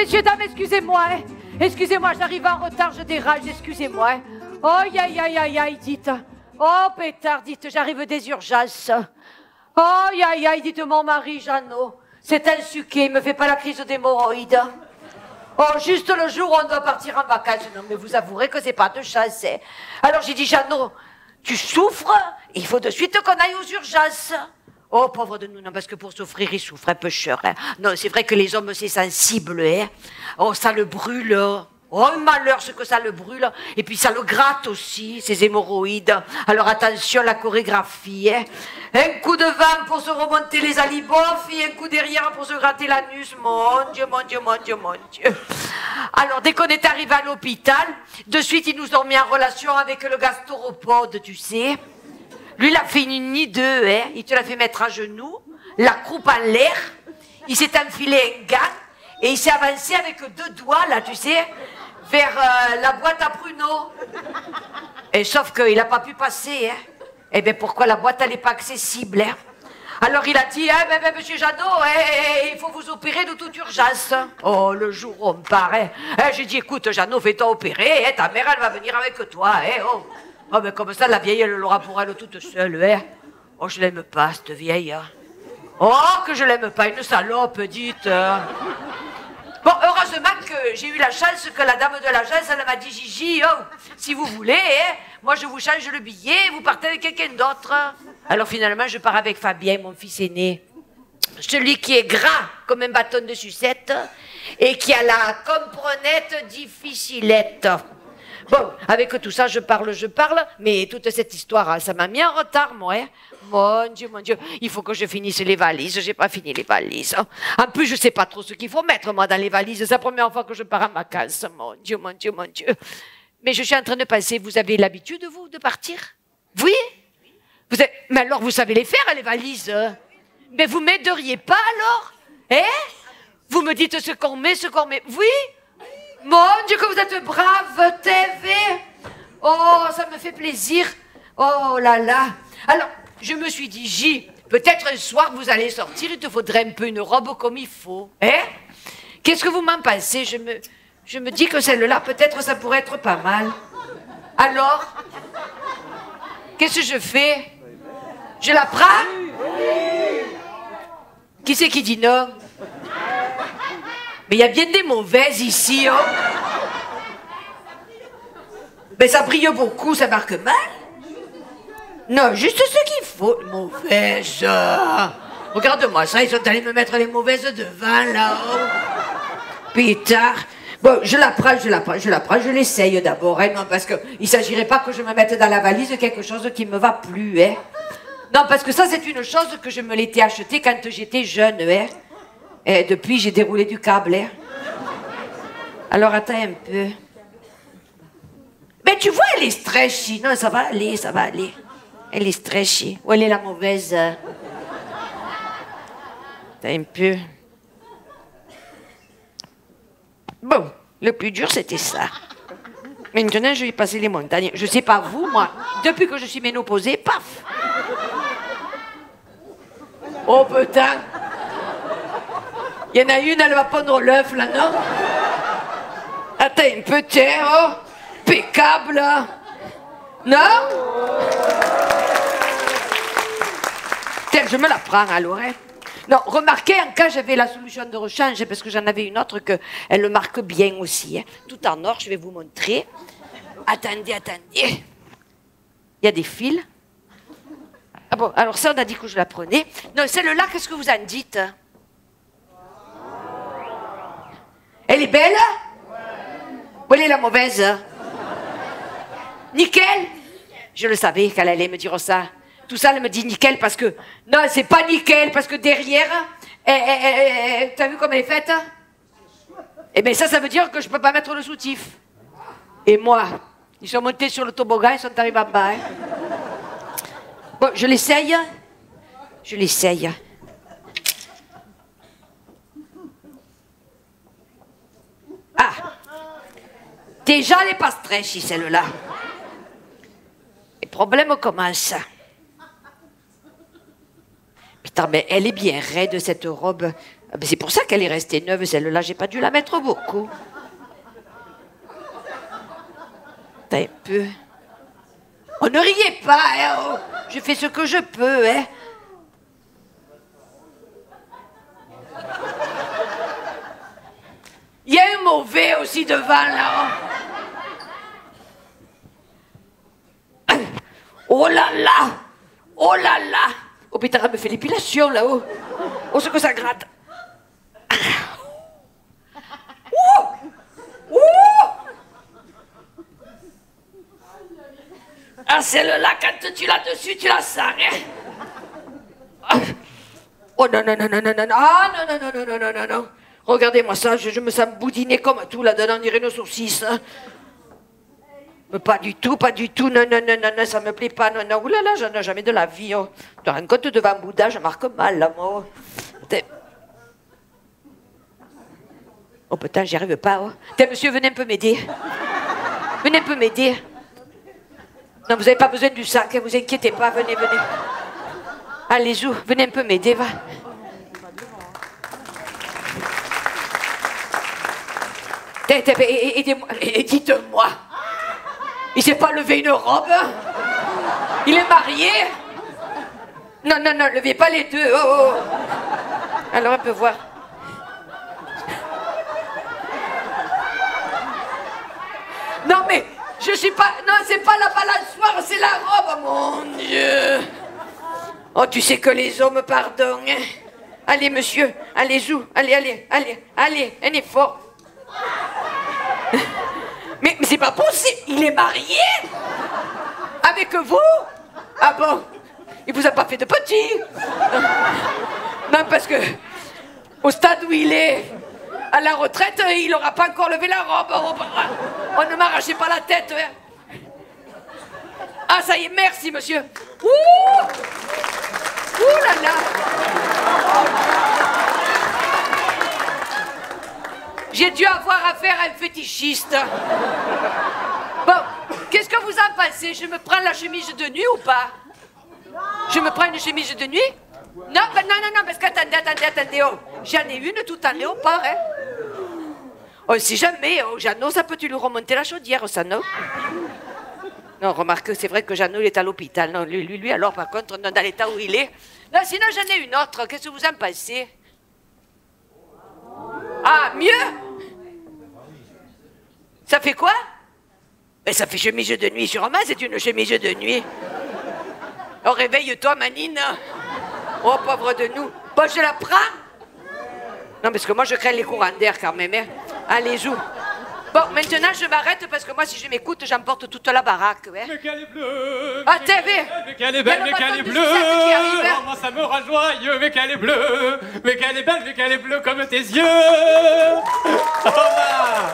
messieurs, dames, excusez-moi. Hein. Excusez-moi, j'arrive en retard, je dérange, excusez-moi. Hein. Oh, aïe, aïe, aïe, aïe, dites. Oh, pétard, dites, j'arrive des urgences. Oh, aïe, aïe, dites, mon mari, Jeannot. C'est un suquet, il me fait pas la crise d'hémorroïdes. Oh, juste le jour où on doit partir en vacances. Non, mais vous avouerez que c'est pas de chance. Hein. Alors j'ai dit, Jeannot, tu souffres? Il faut de suite qu'on aille aux urgences. Oh, pauvre de nous, non, parce que pour souffrir, il souffre un peu cher. Hein. Non, c'est vrai que les hommes, c'est sensible. Hein. Oh, ça le brûle. Oh, malheur, ce que ça le brûle. Et puis ça le gratte aussi, ces hémorroïdes. Alors attention, la chorégraphie. Hein. Un coup de vent pour se remonter les alibofs et un coup derrière pour se gratter l'anus. Mon Dieu, mon Dieu, mon Dieu, mon Dieu. Alors, dès qu'on est arrivé à l'hôpital, de suite, ils nous ont mis en relation avec le gastropode, tu sais. Lui, il a fait une nid d'eux, hein. Il te l'a fait mettre à genoux, la croupe en l'air. Il s'est enfilé un gant et il s'est avancé avec 2 doigts, là, tu sais, vers la boîte à pruneaux. Et sauf qu'il n'a pas pu passer, hein. Eh bien, pourquoi la boîte, elle n'est pas accessible, hein. Alors, il a dit, hein, monsieur Jadot, il faut vous opérer de toute urgence. Oh, le jour où on part, hein. J'ai dit, écoute, Jeannot, fais-toi opérer, hein, ta mère, elle va venir avec toi, hein, oh. Oh, mais comme ça, la vieille, elle l'aura pour elle toute seule, hein. Oh, je l'aime pas, cette vieille. Hein. Oh, que je l'aime pas, une salope, dites. Bon, heureusement que j'ai eu la chance que la dame de l'agence, elle m'a dit, Gigi, oh, si vous voulez, hein, moi, je vous change le billet, vous partez avec quelqu'un d'autre. Alors, finalement, je pars avec Fabien, mon fils aîné. Celui qui est gras comme un bâton de sucette et qui a la comprenette difficilette. Bon, avec tout ça, je parle, mais toute cette histoire, ça m'a mis en retard, moi. Hein. Mon Dieu, il faut que je finisse les valises, j'ai pas fini les valises. En plus, je sais pas trop ce qu'il faut mettre, moi, dans les valises. C'est la première fois que je pars en vacances, mon Dieu. Mais je suis en train de penser, vous avez l'habitude, vous, de partir? Oui? Mais alors, vous savez les faire, les valises? Mais vous m'aideriez pas, alors? Hein? Vous me dites ce qu'on met, Oui? Mon Dieu, que vous êtes brave, TV. Oh, ça me fait plaisir. Oh là là. Alors, je me suis dit, J, peut-être un soir, vous allez sortir, il te faudrait un peu une robe comme il faut. Hein? Qu'est-ce que vous m'en pensez? Je me dis que celle-là, peut-être, ça pourrait être pas mal. Alors? Qu'est-ce que je fais? Je la prends? Qui c'est qui dit non? Mais il y a bien des mauvaises ici, hein. Mais ça brille beaucoup, ça marque mal. Non, juste ce qu'il faut. Mauvaises. Regarde-moi ça, ils sont allés me mettre les mauvaises devant, là-haut. Pétard. Bon, je la prends, je l'essaye d'abord, hein, non, parce qu'il ne s'agirait pas que je me mette dans la valise quelque chose qui ne me va plus, hein. Non, parce que ça, c'est une chose que je me l'étais achetée quand j'étais jeune, hein. Et depuis, j'ai déroulé du câble. Hein. Alors, attends un peu. Mais tu vois, elle est stretchy. Non, ça va aller. Elle est stretchy. Où elle est la mauvaise? Attends un peu. Bon, le plus dur, c'était ça. Maintenant, je vais passer les montagnes. Je sais pas vous, moi. Depuis que je suis ménopausée, paf! Oh, putain! Il y en a une, elle va pondre l'œuf, là, non? Attends un peu, tiens, oh! Impeccable! Non? Tiens, je me la prends, alors, hein? Non, remarquez, en cas, j'avais la solution de rechange, parce que j'en avais une autre elle le marque bien aussi, hein? Tout en or, je vais vous montrer. Attendez. Il y a des fils. Ah bon, alors ça, on a dit que je la prenais. Non, celle-là, qu'est-ce que vous en dites? Elle est belle? Où elle est la mauvaise? Nickel? Je le savais qu'elle allait me dire ça. Tout ça, elle me dit nickel parce que... Non, c'est pas nickel parce que derrière... T'as vu comme elle est faite? Eh bien ça veut dire que je peux pas mettre le soutif. Et moi, ils sont montés sur le toboggan, ils sont arrivés en bas. Hein. Bon, je l'essaye. Ah! Déjà, elle n'est pas stretchy, celle-là. Les problèmes commencent. Mais Putain, mais elle est bien raide, cette robe. Ah, c'est pour ça qu'elle est restée neuve, celle-là. J'ai pas dû la mettre beaucoup. T'as un peu... Oh, ne riez pas, hein, oh. Je fais ce que je peux, hein. Il y a un mauvais aussi devant, là. Oh là là! Oh là là! Oh putain, elle me fait l'épilation, là-haut. Oh, ce que ça gratte. Ouh! Ouh! Ah, celle-là, quand tu l'as dessus, tu la sens, hein? Oh non, non, non, non, non, non, ah, non, non, non, non, non, non, non, non. Regardez-moi ça, je me sens boudiner comme tout là-dedans, on dirait une saucisse. Hein. Mais pas du tout, non, non, non, non, non, ça me plaît pas, non, non, oulala, j'en ai jamais de la vie. Oh. Tu rends compte devant Bouddha, je marque mal, là, moi. Oh putain, j'y arrive pas. Oh. Tiens, monsieur, venez un peu m'aider. Venez un peu m'aider. Non, vous n'avez pas besoin du sac, ne vous inquiétez pas, venez, venez. Allez-y, venez un peu m'aider, va. Aidez-moi, et dites-moi, il s'est pas levé une robe? Il est marié? Non, non, non, levez pas les deux, oh, oh. Alors, on peut voir. Non, mais, je suis pas, non, c'est pas la balançoire, c'est la robe, mon Dieu. Oh, tu sais que les hommes pardonnent, hein. Allez, monsieur, allez-y, allez, un effort. Mais c'est pas possible, il est marié? Avec vous? Ah bon? Il vous a pas fait de petit? Non, parce que au stade où il est, à la retraite, il n'aura pas encore levé la robe. Oh, ne m'arrachez pas la tête. Hein. Ah, ça y est, merci, monsieur. Ouh! Ouh là là! J'ai dû avoir affaire à un fétichiste. Bon, qu'est-ce que vous en pensez? Je me prends la chemise de nuit ou pas? Je me prends une chemise de nuit? Non, ben non, parce qu'attendez, oh. J'en ai une tout en léopard, hein. Oh, si jamais, oh, Jeannot, ça peut-tu lui remonter la chaudière, ça, non? Non, remarque, c'est vrai que Jeannot, il est à l'hôpital. Non, lui, alors, par contre, dans l'état où il est. Non, sinon, j'en ai une autre. Qu'est-ce que vous en pensez? Ah, mieux? Ça fait quoi? Ben, ça fait chemise de nuit, sûrement, c'est une chemise de nuit. Oh, réveille-toi, Manine. Oh, pauvre de nous. Bon, je la prends? Non, parce que moi, je crains les courants d'air, quand même. Hein. Allez, joue. Bon, maintenant, je m'arrête, parce que moi, si je m'écoute, j'emporte toute la baraque. Ouais. Mais qu'elle est bleue. Ah, t'es belle. Mais qu'elle est belle, mais qu'elle est bleue. Oh, moi, ça me rend joyeux, mais qu'elle est bleue. Mais qu'elle est belle, mais qu'elle est bleue comme tes yeux. Oh, bah.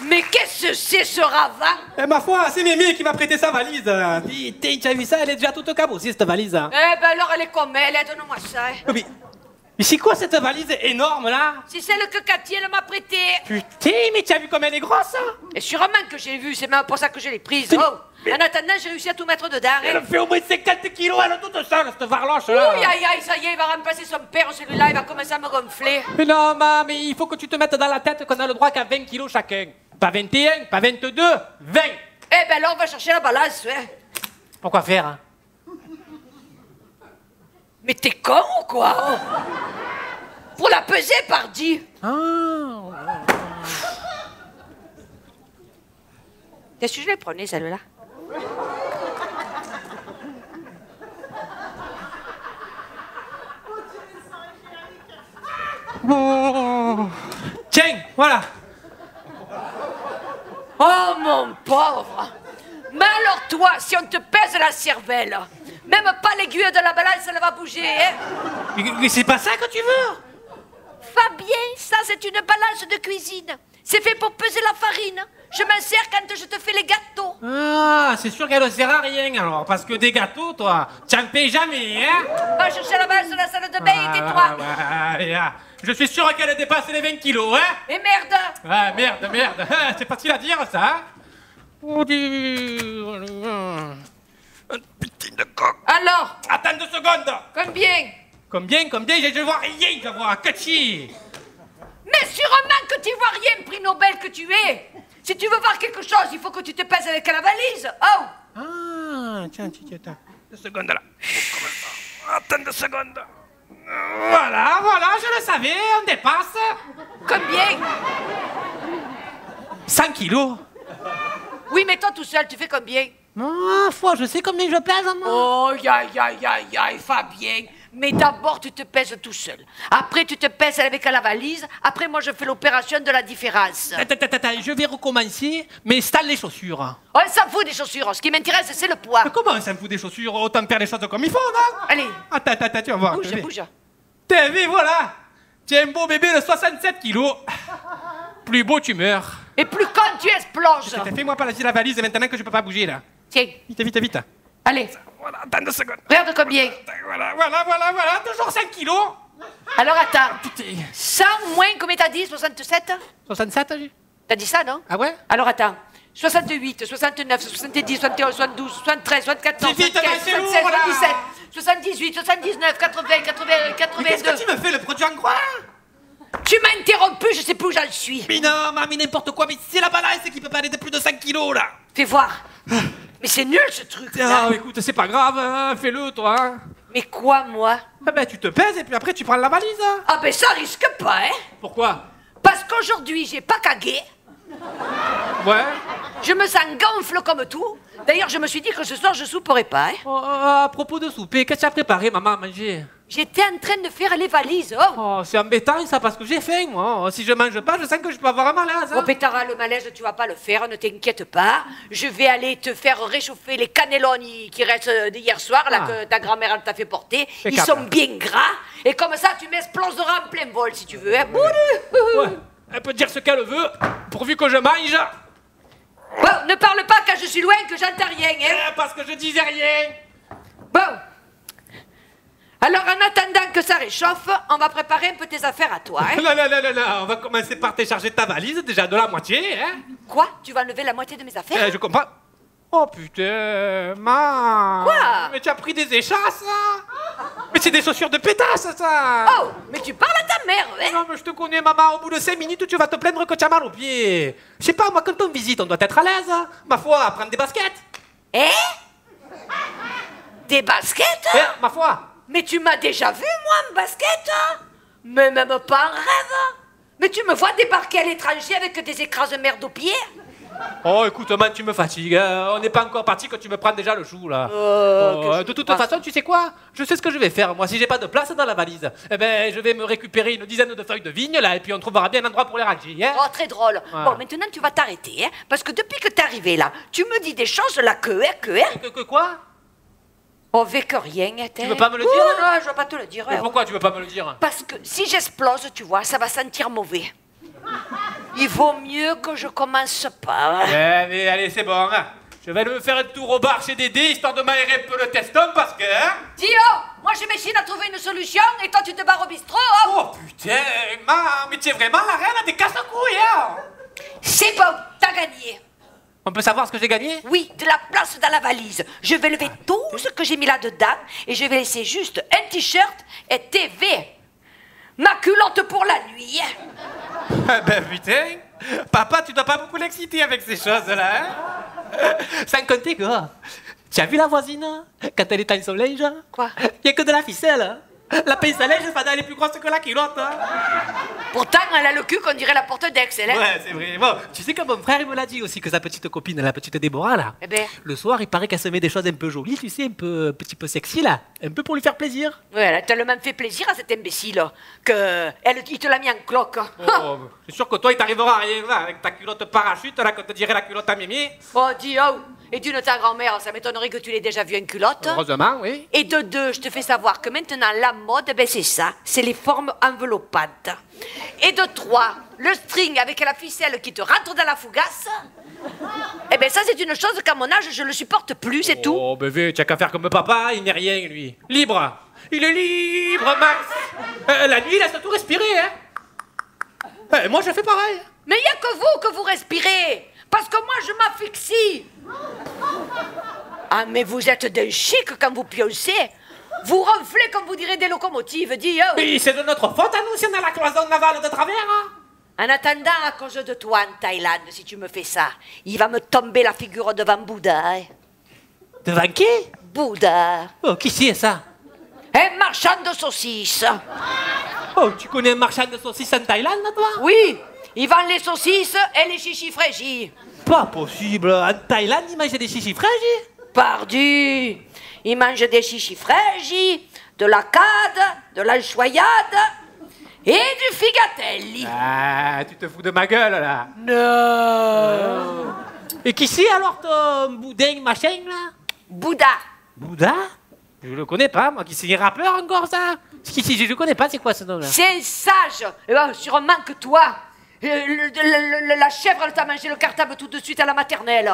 Mais qu'est-ce que c'est, ce ravin? Eh, ma foi, c'est Mimi qui m'a prêté sa valise. Tu as vu ça? Elle est déjà toute cabossée, cette valise. Eh ben alors, elle est comme elle, donne-moi ça. Hein. Mais c'est quoi cette valise énorme, là? C'est celle que Cathy, elle m'a prêtée. Putain, mais tu as vu comme elle est grosse? Et sûrement que j'ai vu, c'est même pour ça que je l'ai prise. Oh. En attendant, j'ai réussi à tout mettre dedans. Hein. Elle fait au moins 50 kilos, elle est toute seule, cette varloche-là. Ouh, aïe, aïe, ça y est, il va remplacer son père, celui-là, il va commencer à me gonfler. Mais non, maman, mais il faut que tu te mettes dans la tête qu'on a le droit qu'à 20 kilos chacun. Pas 21, pas 22, 20. Eh ben là, on va chercher la balance, ouais. Pourquoi faire, hein? Mais t'es con ou quoi? Oh. Pour la peser, pardi. Ah. Qu'est-ce que je les prenais, celle-là? Oh. Tiens, voilà. Oh, mon pauvre. Mais alors toi, si on te pèse la cervelle, même pas l'aiguille de la balance, elle va bouger, hein? Mais c'est pas ça que tu veux? Fabien, ça c'est une balance de cuisine. C'est fait pour peser la farine. Je m'en sers quand je te fais les gâteaux. Ah, c'est sûr qu'elle ne sert à rien alors, parce que des gâteaux, toi, tu n'en payes jamais, hein? Va chercher la balance de la salle de bain et tais-toi. Je suis sûr qu'elle dépasse les 20 kilos, hein? Et merde. Ah, merde. C'est facile à dire, ça, hein? Oh, putain de coq. Alors? Attends 2 secondes. secondes. Combien? Combien? Je vois rien, je vois que chi. Mais sûrement que tu vois rien, prix Nobel que tu es. Si tu veux voir quelque chose, il faut que tu te pèses avec la valise. Oh! Ah, tiens. 2 secondes là. Attends 2 secondes. Voilà, je le savais, on dépasse. Combien? 100 kilos. Oui, mais toi tout seul, tu fais combien? Ah, foi, je sais combien je pèse, moi. Oh, aïe, Fabien. Mais d'abord, tu te pèses tout seul. Après, tu te pèses avec la valise. Après, moi, je fais l'opération de la différence. Attends, je vais recommencer, mais installe les chaussures. On s'en fout des chaussures. Ce qui m'intéresse, c'est le poids. Mais comment on s'en fout des chaussures? Autant faire les choses comme il faut, non? Allez. Attends, tu vas voir. Bouge. T'as vu, voilà. Tu es un beau bébé de 67 kilos. Plus beau, tu meurs. Et plus con, tu exploses. Fais-moi passer la valise maintenant que je peux pas bouger, là. Tiens. Vite. Allez. Voilà, attends 2 secondes. Regarde combien. Voilà, toujours 5 kilos. Alors attends. Putain. 100 moins, combien t'as dit? 67? 67, j'ai. T'as dit ça, non? Ah ouais? Alors attends. 68, 69, 70, 71, 72, 73, 74, Vite, 75, c'est lourd, 77, là. 77, 78, 79, 80, 82. Mais qu'est-ce que tu me fais, le produit en croix? Tu m'as interrompu, je sais plus où j'en suis. Mais non, mamie, n'importe quoi, mais c'est la balance qui peut pas aller de plus de 5 kilos, là. Fais voir. Mais c'est nul, ce truc. Ah, écoute, c'est pas grave, hein, fais-le, toi. Hein. Mais quoi, moi? Ah ben, tu te pèses et puis après, tu prends la valise. Hein. Ah ben ça risque pas, hein? Pourquoi? Parce qu'aujourd'hui, j'ai pas cagué. Ouais. Je me sens gonfle comme tout. D'ailleurs, je me suis dit que ce soir, je souperai pas, hein? Oh, à propos de souper, qu'est-ce que tu as préparé, maman, à manger? J'étais en train de faire les valises, oh! Oh, c'est embêtant, ça, parce que j'ai faim, moi. Si je mange pas, je sens que je peux avoir un malaise. Hein. Oh, Pétara, le malaise, tu vas pas le faire, ne t'inquiète pas. Je vais aller te faire réchauffer les cannellonis qui restent d'hier soir, là, que ta grand-mère, elle t'a fait porter. Ils sont bien gras. Et comme ça, tu m'exploseras en plein vol, si tu veux, hein? Ouais. Elle peut dire ce qu'elle veut, pourvu que je mange. Bon, ne parle pas quand je suis loin, que j'entends rien, hein? Parce que je disais rien. Bon. Alors, en attendant que ça réchauffe, on va préparer un peu tes affaires à toi, hein? Non, on va commencer par télécharger ta valise, déjà de la moitié, hein? Quoi? Tu vas enlever la moitié de mes affaires? Je comprends. Oh putain, man. Quoi? Mais tu as pris des échasses, ça? Mais c'est des chaussures de pétasse, ça. Oh, mais tu parles à ta mère, hein? Non, mais je te connais, maman. Au bout de 5 minutes, tu vas te plaindre que tu as mal aux pieds. Je sais pas, moi, quand on visite, on doit être à l'aise. Hein. Ma foi, prendre des baskets. Des baskets? Ma foi. Mais tu m'as déjà vu, moi, en basket? Mais même pas en rêve. Mais tu me vois débarquer à l'étranger avec des écrases-merdes aux pieds? Oh, écoute, man, tu me fatigues. On n'est pas encore parti que tu me prends déjà le chou, là. De toute façon, tu sais quoi? Je sais ce que je vais faire. Moi, si j'ai pas de place dans la valise, eh ben, je vais me récupérer une dizaine de feuilles de vigne, là, et puis on trouvera bien un endroit pour les ranger. Hein? Oh, très drôle. Ouais. Bon, maintenant, tu vas t'arrêter, hein? Parce que depuis que t'es arrivé là, tu me dis des choses là que Quoi? On veut que rien, hein? Tu veux pas me le dire? Non, je veux pas te le dire. Mais pourquoi tu veux pas me le dire? Parce que si j'explose, tu vois, ça va sentir mauvais. Il vaut mieux que je commence pas. Hein? Mais allez, c'est bon. Hein. Je vais me faire un tour au bar chez Dédé, histoire de m'aérer un peu le teston, parce que... Hein. Dio, moi je m'échine à trouver une solution, et toi tu te barres au bistrot. Oh, oh putain, mais tu es vraiment la reine des casse-couilles, hein. C'est bon, t'as gagné. On peut savoir ce que j'ai gagné? Oui, de la place dans la valise. Je vais lever tout ce que j'ai mis là-dedans, et je vais laisser juste un t-shirt et TV. Ma culotte pour la nuit. Ben putain, papa, tu dois pas beaucoup l'exciter avec ces choses-là, hein? Sans compter quoi. Tu as vu la voisine, quand elle est en son linge? Quoi? Il n'y a que de la ficelle. La pince à linge, elle est plus grosse que la culotte. Hein? Pourtant, elle a le cul qu'on dirait la porte d'Aix, hein? Ouais, c'est vrai. Bon, tu sais que mon frère, il me l'a dit aussi, que sa petite copine, la petite Déborah, là, eh ben... le soir, il paraît qu'elle se met des choses un peu jolies, tu sais, un petit peu sexy, là. Un peu pour lui faire plaisir. Ouais, elle a tellement fait plaisir à cet imbécile que il te l'a mis en cloque. Oh, c'est sûr que toi, il t'arrivera rien, là, avec ta culotte parachute, là, qu'on te dirait la culotte à Mimi. Oh, dis, oh. Et d'une ta grand-mère, ça m'étonnerait que tu l'aies déjà vu en culotte. Heureusement, oui. Et de deux, je te fais savoir que maintenant, la mode, ben c'est ça. C'est les formes enveloppantes. Et de trois, le string avec la ficelle qui te rentre dans la fougasse. Eh ben ça, c'est une chose qu'à mon âge, je le supporte plus, c'est tout. Oh, bébé, tu as qu'à faire comme papa, il n'est rien, lui. Libre. Il est libre, Max. La nuit, laisse tout respirer, hein. Moi, je fais pareil. Mais il n'y a que vous respirez. Parce que moi, je m'asphyxie. Ah, mais vous êtes d'un chic quand vous pioncez. Vous ronflez comme vous direz des locomotives, dis. Oh. Mais c'est de notre faute à nous si on a la cloison navale de travers. Hein. En attendant, à cause de toi en Thaïlande, si tu me fais ça, il va me tomber la figure devant Bouddha. Hein. Devant qui? Bouddha. Oh, qui c'est ça? Un marchand de saucisses. Oh, tu connais un marchand de saucisses en Thaïlande, toi? Oui, il vend les saucisses et les chichis frégis. Pas possible. En Thaïlande, ils mangent des chichis frégis? Pardi, il mange des chichis frégis, de la cade, de l'anchoyade et du figatelli. Ah, tu te fous de ma gueule, là. Non. Et qui c'est alors ton boudin machin, là? Bouddha. Bouddha? Je le connais pas, moi. Qui c'est un rappeur encore, ça? Je le connais pas, c'est quoi ce nom-là? C'est un sage. Sûrement que toi. La chèvre, elle t'a mangé le cartable tout de suite à la maternelle.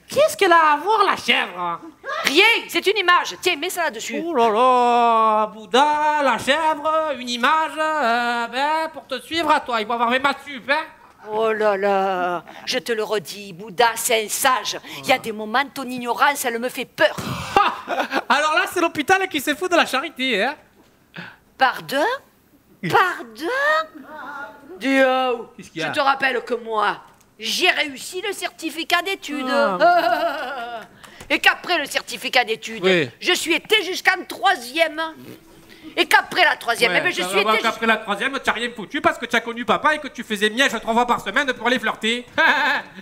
Qu'est-ce qu'elle a à voir, la chèvre? Rien, c'est une image. Tiens, mets ça là-dessus. Oh là là, Bouddha, la chèvre, une image, pour te suivre à toi, il va avoir mes maths sup, hein? Oh là là, je te le redis, Bouddha, c'est un sage. Il y a des moments, ton ignorance, elle me fait peur. Alors là, c'est l'hôpital qui se fout de la charité, hein? Pardon? Pardon? Dio, Qu'est-ce qu'il y a? tu te rappelles que moi, j'ai réussi le certificat d'études. Et qu'après le certificat d'études, Oui. je suis été jusqu'en 3e. Et qu'après la 3e, eh ben, je suis été... Qu'après la 3e, tu n'as rien foutu parce que tu as connu papa et que tu faisais miège 3 fois par semaine pour aller flirter.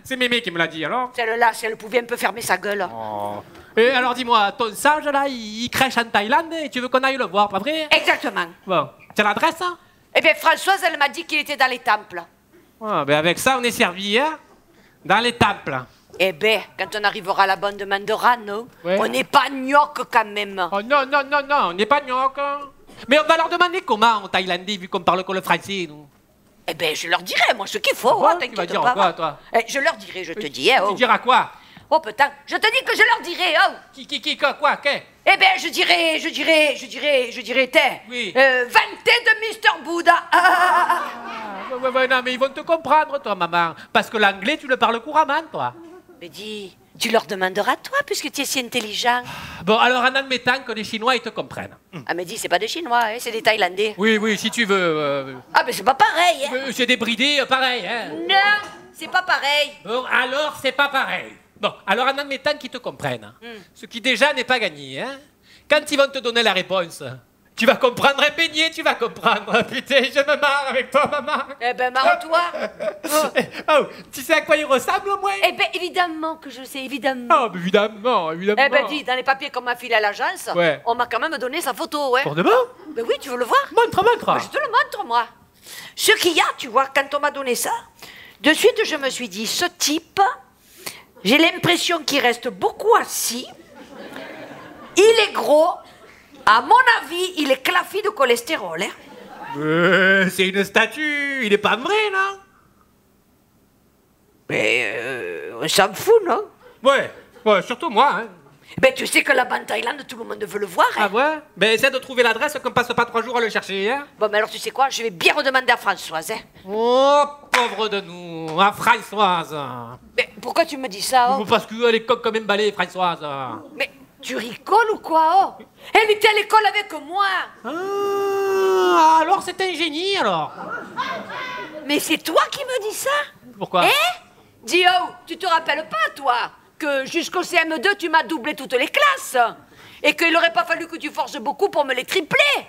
C'est Mémé qui me l'a dit, alors. Celle-là, si elle pouvait un peu fermer sa gueule. Oh. Et alors dis-moi, ton sage là, il crèche en Thaïlande et tu veux qu'on aille le voir, pas vrai? Exactement. Bon, tu as l'adresse, hein? Eh bien, Françoise, elle m'a dit qu'il était dans les temples. Ah, ben avec ça, on est servi, hein? Dans les temples. Eh bien, quand on arrivera à la bande de Mandoran, Ouais. on n'est pas gnoc quand même. Oh non, non, non, non, on n'est pas gnoc. Hein. Mais on va leur demander comment en thaïlandais, vu qu'on parle que le français, nous. Eh bien, je leur dirai, moi, ce qu'il faut. Ah bon, t'inquiète tu vas dire pas. quoi, toi? Je leur dirai, je te dis. Tu Oh. diras quoi? Oh, putain, je te dis que je leur dirai. Oh. Quoi, qu'est? Eh bien, je dirai, t'es. Oui. Vanté de Mr. Bouddha. Ouais, non, mais ils vont te comprendre, toi, maman. Parce que l'anglais, tu le parles couramment, toi. Mais dis, tu leur demanderas, toi, puisque tu es si intelligent. Bon, alors en admettant que les Chinois, ils te comprennent. Ah, mais dis, c'est pas des Chinois, hein, c'est des Thaïlandais. Oui, si tu veux. Ah, mais c'est pas pareil. Hein. C'est des bridés, pareil, hein. Non, c'est pas pareil. Bon, alors, c'est pas pareil. Bon, alors en admettant qu'ils te comprennent, ce qui déjà n'est pas gagné, hein. Quand ils vont te donner la réponse, tu vas comprendre un beignet, tu vas comprendre. Putain, je me marre avec toi, maman. Eh ben, marre-toi. Oh, tu sais à quoi il ressemble, au moins? Eh ben, évidemment que je sais, évidemment. Oh, évidemment. Eh ben, dis, dans les papiers qu'on m'a filés à l'agence, Ouais. on m'a quand même donné sa photo, ouais. Pour de bon? Ben oui, tu veux le voir? Montre. Je te le montre, moi. Ce qu'il y a, tu vois, quand on m'a donné ça, de suite, je me suis dit, ce type, j'ai l'impression qu'il reste beaucoup assis, il est gros, à mon avis, il est claffi de cholestérol, hein. C'est une statue, il est pas vrai, non? Mais on s'en fout, non? Ouais, surtout moi, hein. Ben, tu sais que là-bas en Thaïlande, tout le monde veut le voir, hein. Ah ouais? Ben essaie de trouver l'adresse qu'on passe pas 3 jours à le chercher, hein. Bon, mais alors, tu sais quoi? Je vais bien redemander à Françoise, hein. Oh, pauvre de nous, à Françoise. Mais pourquoi tu me dis ça, oh? Parce qu'elle est coque comme un balai, Françoise. Mais tu rigoles ou quoi, oh? Elle était à l'école avec moi. Ah, alors c'est un génie, alors. Mais c'est toi qui me dis ça? Pourquoi? Hein? Dis, oh, tu te rappelles pas, toi, que jusqu'au CM2, tu m'as doublé toutes les classes et qu'il n'aurait pas fallu que tu forces beaucoup pour me les tripler.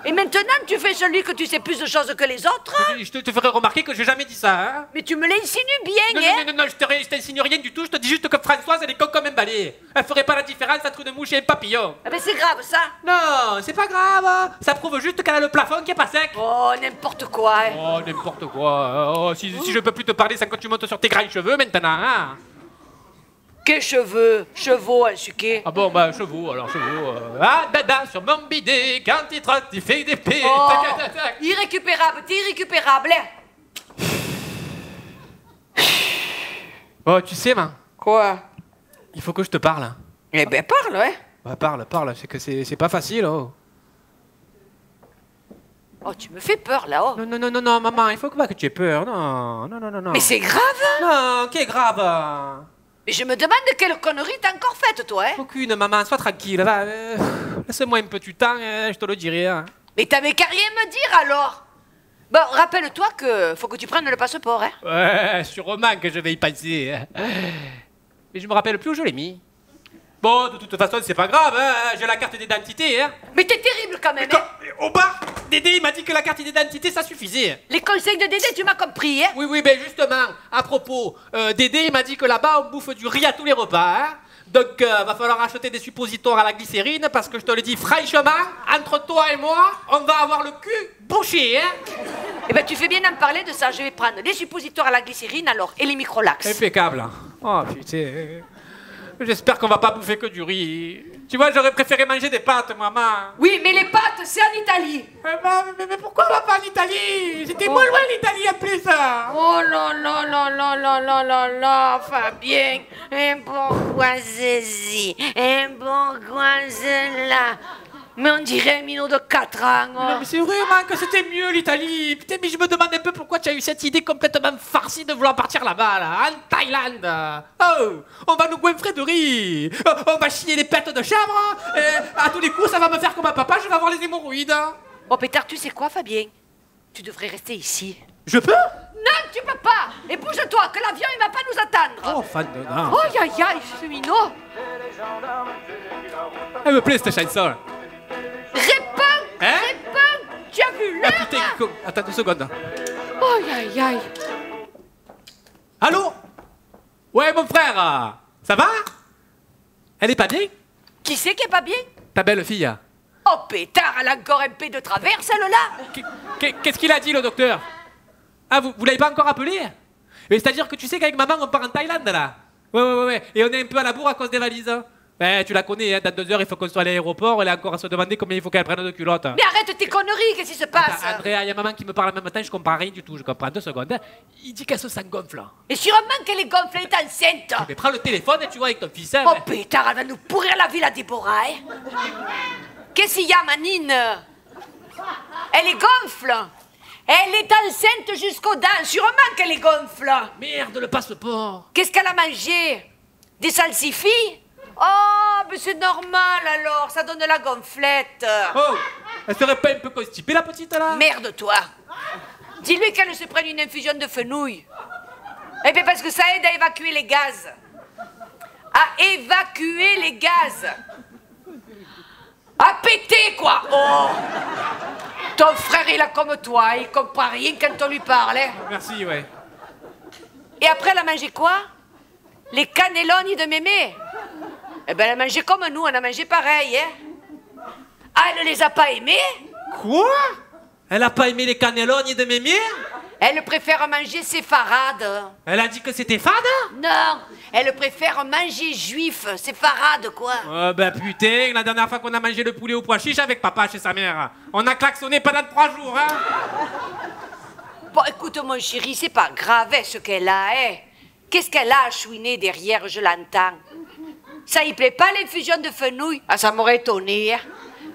Et maintenant, tu fais celui que tu sais plus de choses que les autres. Je te ferai remarquer que j'ai jamais dit ça, hein. Mais tu me l'insinues bien, hein? Non, je t'insigne rien du tout, je te dis juste que Françoise, elle est coque comme un balai. Elle ferait pas la différence entre une mouche et un papillon. Ah ben c'est grave, ça. Non, c'est pas grave. Ça prouve juste qu'elle a le plafond qui est pas sec. Oh, n'importe quoi, hein. Oh, n'importe quoi. Oh, si je peux plus te parler sans que tu montes sur tes grands cheveux maintenant, hein. Quels cheveux? Chevaux, un suquet. Ah bon, bah, chevaux, alors chevaux. Ah, dada, sur mon bidet, quand il trotte, il fait des pets. Oh, Tac, tac, tac. irrécupérable, t'es irrécupérable, hein. Oh, tu sais, man, Quoi? il faut que je te parle. Hein. Eh ben, parle, hein. Bah, parle, c'est que c'est pas facile, oh. Oh, tu me fais peur, là, oh. Non, maman, il faut pas que tu aies peur, non. Mais c'est grave, hein. Non, qu'est grave. Mais je me demande quelle connerie t'as encore faite, toi, hein? Aucune, maman, sois tranquille, va. Laisse-moi un peu du temps, je te le dirai. Hein. Mais t'avais qu'à rien me dire, alors. Bon, rappelle-toi que faut que tu prennes le passeport, hein? Ouais, sûrement que je vais y passer. Hein. Mais je me rappelle plus où je l'ai mis. Bon, de toute façon, c'est pas grave, hein. J'ai la carte d'identité. Hein. Mais t'es terrible quand même, hein? Au bar, Dédé il m'a dit que la carte d'identité ça suffisait. Les conseils de Dédé, tu m'as compris, hein? Oui, ben justement, à propos, Dédé il m'a dit que là-bas on bouffe du riz à tous les repas. Hein. Donc va falloir acheter des suppositoires à la glycérine parce que je te le dis franchement, entre toi et moi, on va avoir le cul bouché. Hein. Eh ben tu fais bien d'en parler de ça, je vais prendre les suppositoires à la glycérine alors et les microlax. Impeccable. Oh putain. J'espère qu'on va pas bouffer que du riz. Tu vois, j'aurais préféré manger des pâtes, maman. Oui, mais les pâtes, c'est en Italie. Mais pourquoi on va pas en Italie? C'était moins loin l'Italie en plus. Oh là là là là là là là là, Fabien. Un bon goisesi, un bon là. Mais on dirait un minot de 4 ans. Oh. Non, mais c'est vraiment que c'était mieux l'Italie. Putain, mais je me demande un peu pourquoi tu as eu cette idée complètement farcie de vouloir partir là-bas, là, en Thaïlande. Oh, on va nous goinfrer de riz. On va chiner les pètes de chèvre. Et à tous les coups, ça va me faire comme un papa, je vais avoir les hémorroïdes. Oh pétard, tu sais quoi, Fabien? Tu devrais rester ici. Je peux? Non, tu peux pas. Et bouge-toi, que l'avion, il va pas nous attendre. Oh, fan de dingue. Oh, aïe, aïe, ce minot. Elle me plaît cette chanson. Réponds! Hein? Réponds! Tu as vu l'heure? Ah putain, attends 2 secondes. Aïe, aïe, aïe. Allô? Ouais, mon frère, ça va? Elle est pas bien? Qui c'est qui est pas bien? Ta belle-fille. Oh pétard, elle a encore un P de travers, celle-là. Qu'est-ce qu'il a dit, le docteur? Ah, vous l'avez pas encore appelé? Mais c'est-à-dire que tu sais qu'avec maman, on part en Thaïlande, là. Ouais. Et on est un peu à la bourre à cause des valises. Ben, tu la connais, hein, dans 2 heures, il faut qu'on soit à l'aéroport. Elle est encore à se demander combien il faut qu'elle prenne de culottes. Mais arrête tes conneries, qu'est-ce qui se passe? Andrea, il y a maman qui me parle en même temps, je comprends rien du tout. Je comprends 2 secondes. Hein. Il dit qu'elle se sent gonfle. Et sûrement qu'elle est gonflée, elle est enceinte. Mais prends le téléphone et tu vois avec ton fils. Hein, Oh pétard, elle va nous pourrir la vie, la Déborah, hein. Qu'est-ce qu'il y a, Manine? Elle est gonfle. Elle est enceinte jusqu'aux dents, sûrement qu'elle est gonfle. Merde, le passeport. Qu'est-ce qu'elle a mangé? Des salsifis? Oh, mais c'est normal alors, ça donne la gonflette. Oh, elle serait pas un peu constipée, la petite, là? Merde-toi. Dis-lui qu'elle se prenne une infusion de fenouil. Eh bien, parce que ça aide à évacuer les gaz. À évacuer les gaz. À péter, quoi. Oh. Ton frère, il a comme toi, il comprend rien quand on lui parle. Hein. Merci, ouais. Et après, elle a mangé quoi? Les cannelloni de mémé. Eh ben, elle a mangé comme nous, on a mangé pareil, hein. Ah, elle ne les a pas aimés? Quoi? Elle a pas aimé les cannelloni de mémé? Elle préfère manger séfarade. Elle a dit que c'était fade? Non, elle préfère manger juif, séfarade, quoi. Oh, ben putain, la dernière fois qu'on a mangé le poulet au pois chiche avec papa chez sa mère, on a klaxonné pendant 3 jours, hein. Bon, écoute, mon chéri, c'est pas grave, hein, ce qu'elle a, hein. Qu'est-ce qu'elle a à chouiner derrière, je l'entends. Ça y plaît pas, l'infusion de fenouil? Ah, ça m'aurait étonné, hein.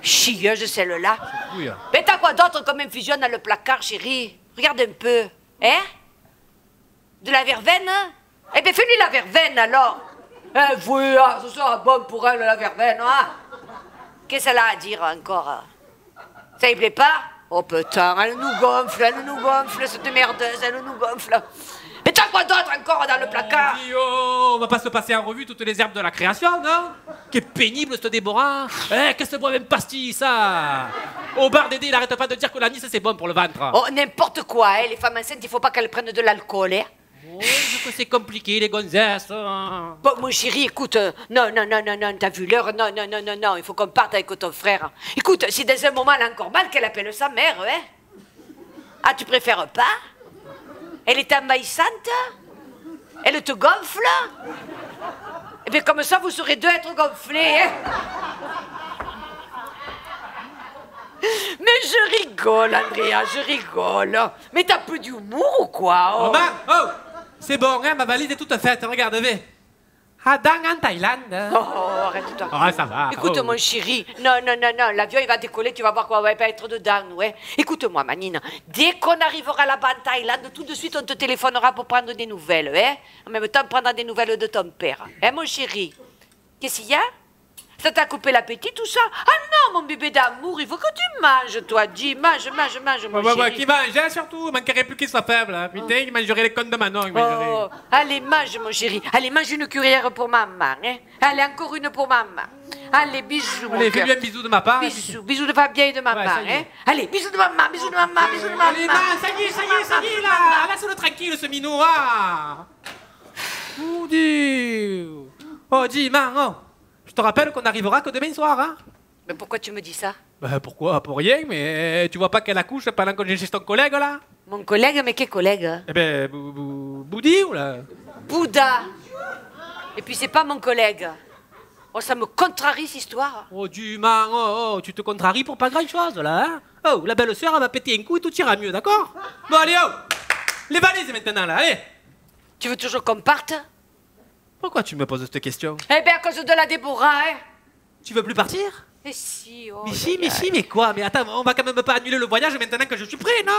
Chieuse, celle-là. Oui. Mais t'as quoi d'autre comme infusion dans le placard, chéri? Regarde un peu. Hein? De la verveine? Eh bien, fais-lui la verveine, alors. Eh, oui, ah, ce sera bon pour elle, la verveine, hein? Qu'est-ce qu'elle a à dire, encore? Ça y plaît pas? Oh, putain, elle nous gonfle, cette merdeuse, elle nous gonfle. Mais t'as quoi d'autre encore dans le placard? On va pas se passer en revue toutes les herbes de la création, non? Quelle pénible, ce Déborah. Eh, qu'est-ce que boit même pastille, ça? Au bar Dédé, il arrête pas de dire que l'anis, c'est bon pour le ventre. Oh, n'importe quoi, hein. Les femmes enceintes, il faut pas qu'elles prennent de l'alcool, hein. Oh, je que c'est compliqué, les gonzesses. Hein. Bon, mon chéri, écoute, non, t'as vu l'heure? Non, il faut qu'on parte avec ton frère. Écoute, si dans un moment elle a encore mal, qu'elle appelle sa mère, hein? Ah, tu préfères pas? Elle est envahissante? Elle te gonfle? Eh bien, comme ça, vous serez 2 à être gonflés, hein? Mais je rigole, Andrea, je rigole. Mais t'as peu d'humour ou quoi? Oh, Maman, oh, c'est bon, hein, ma valise est toute faite, regarde, vais. À Dang en Thaïlande. Oh, arrête-toi. Ah, ça va. Écoute, mon chéri, non, l'avion il va décoller, tu vas voir qu'on va pas être dedans, ouais. Écoute-moi, Manine, dès qu'on arrivera là-bas en Thaïlande, tout de suite on te téléphonera pour prendre des nouvelles, hein. En même temps, prendre des nouvelles de ton père. Hein, mon chéri? Qu'est-ce qu'il y a? Ça t'a coupé l'appétit, tout ça? Ah non, mon bébé d'amour, il faut que tu manges, toi, dis, mange, mon chéri. Qui mange, hein, surtout. Il manquerait plus qu'il soit faible. Hein. Putain, il mangerait les connes de Manon. Il mangerait. Oh, allez, mange, mon chéri. Allez, mange une cuillère pour maman, hein. Allez, encore une pour maman. Allez, bisous, mon Allez, cœur. fais-lui un bisou de ma part. Bisous de Fabien et de maman, Ouais, ça y est. hein. Allez, bisous de maman, bisous de maman, bisous de maman. Allez, ça y est, là. Laisse-le tranquille, ce minot, ah. Oh, dis. Oh, dis, man, je te rappelle qu'on n'arrivera que demain soir, hein. Mais pourquoi tu me dis ça? Ben, pourquoi? Pour rien, mais tu vois pas qu'elle accouche pendant qu'on est chez ton collègue, là? Mon collègue, mais quel collègue? Eh ben, Boudi, ou là? Bouddha. Et puis c'est pas mon collègue. Oh, ça me contrarie, cette histoire. Oh, du man, tu te contraries pour pas grand-chose, là, hein? Oh, la belle-sœur, elle va péter un coup et tout ira mieux, d'accord? Bon, allez, oh! Les valises, maintenant, là, allez! Tu veux toujours qu'on parte? Pourquoi tu me poses cette question? Eh bien, à cause de la Déborah, hein. Tu veux plus partir? Mais si, oh. Mais quoi? Mais attends, on va quand même pas annuler le voyage maintenant que je suis prêt, non?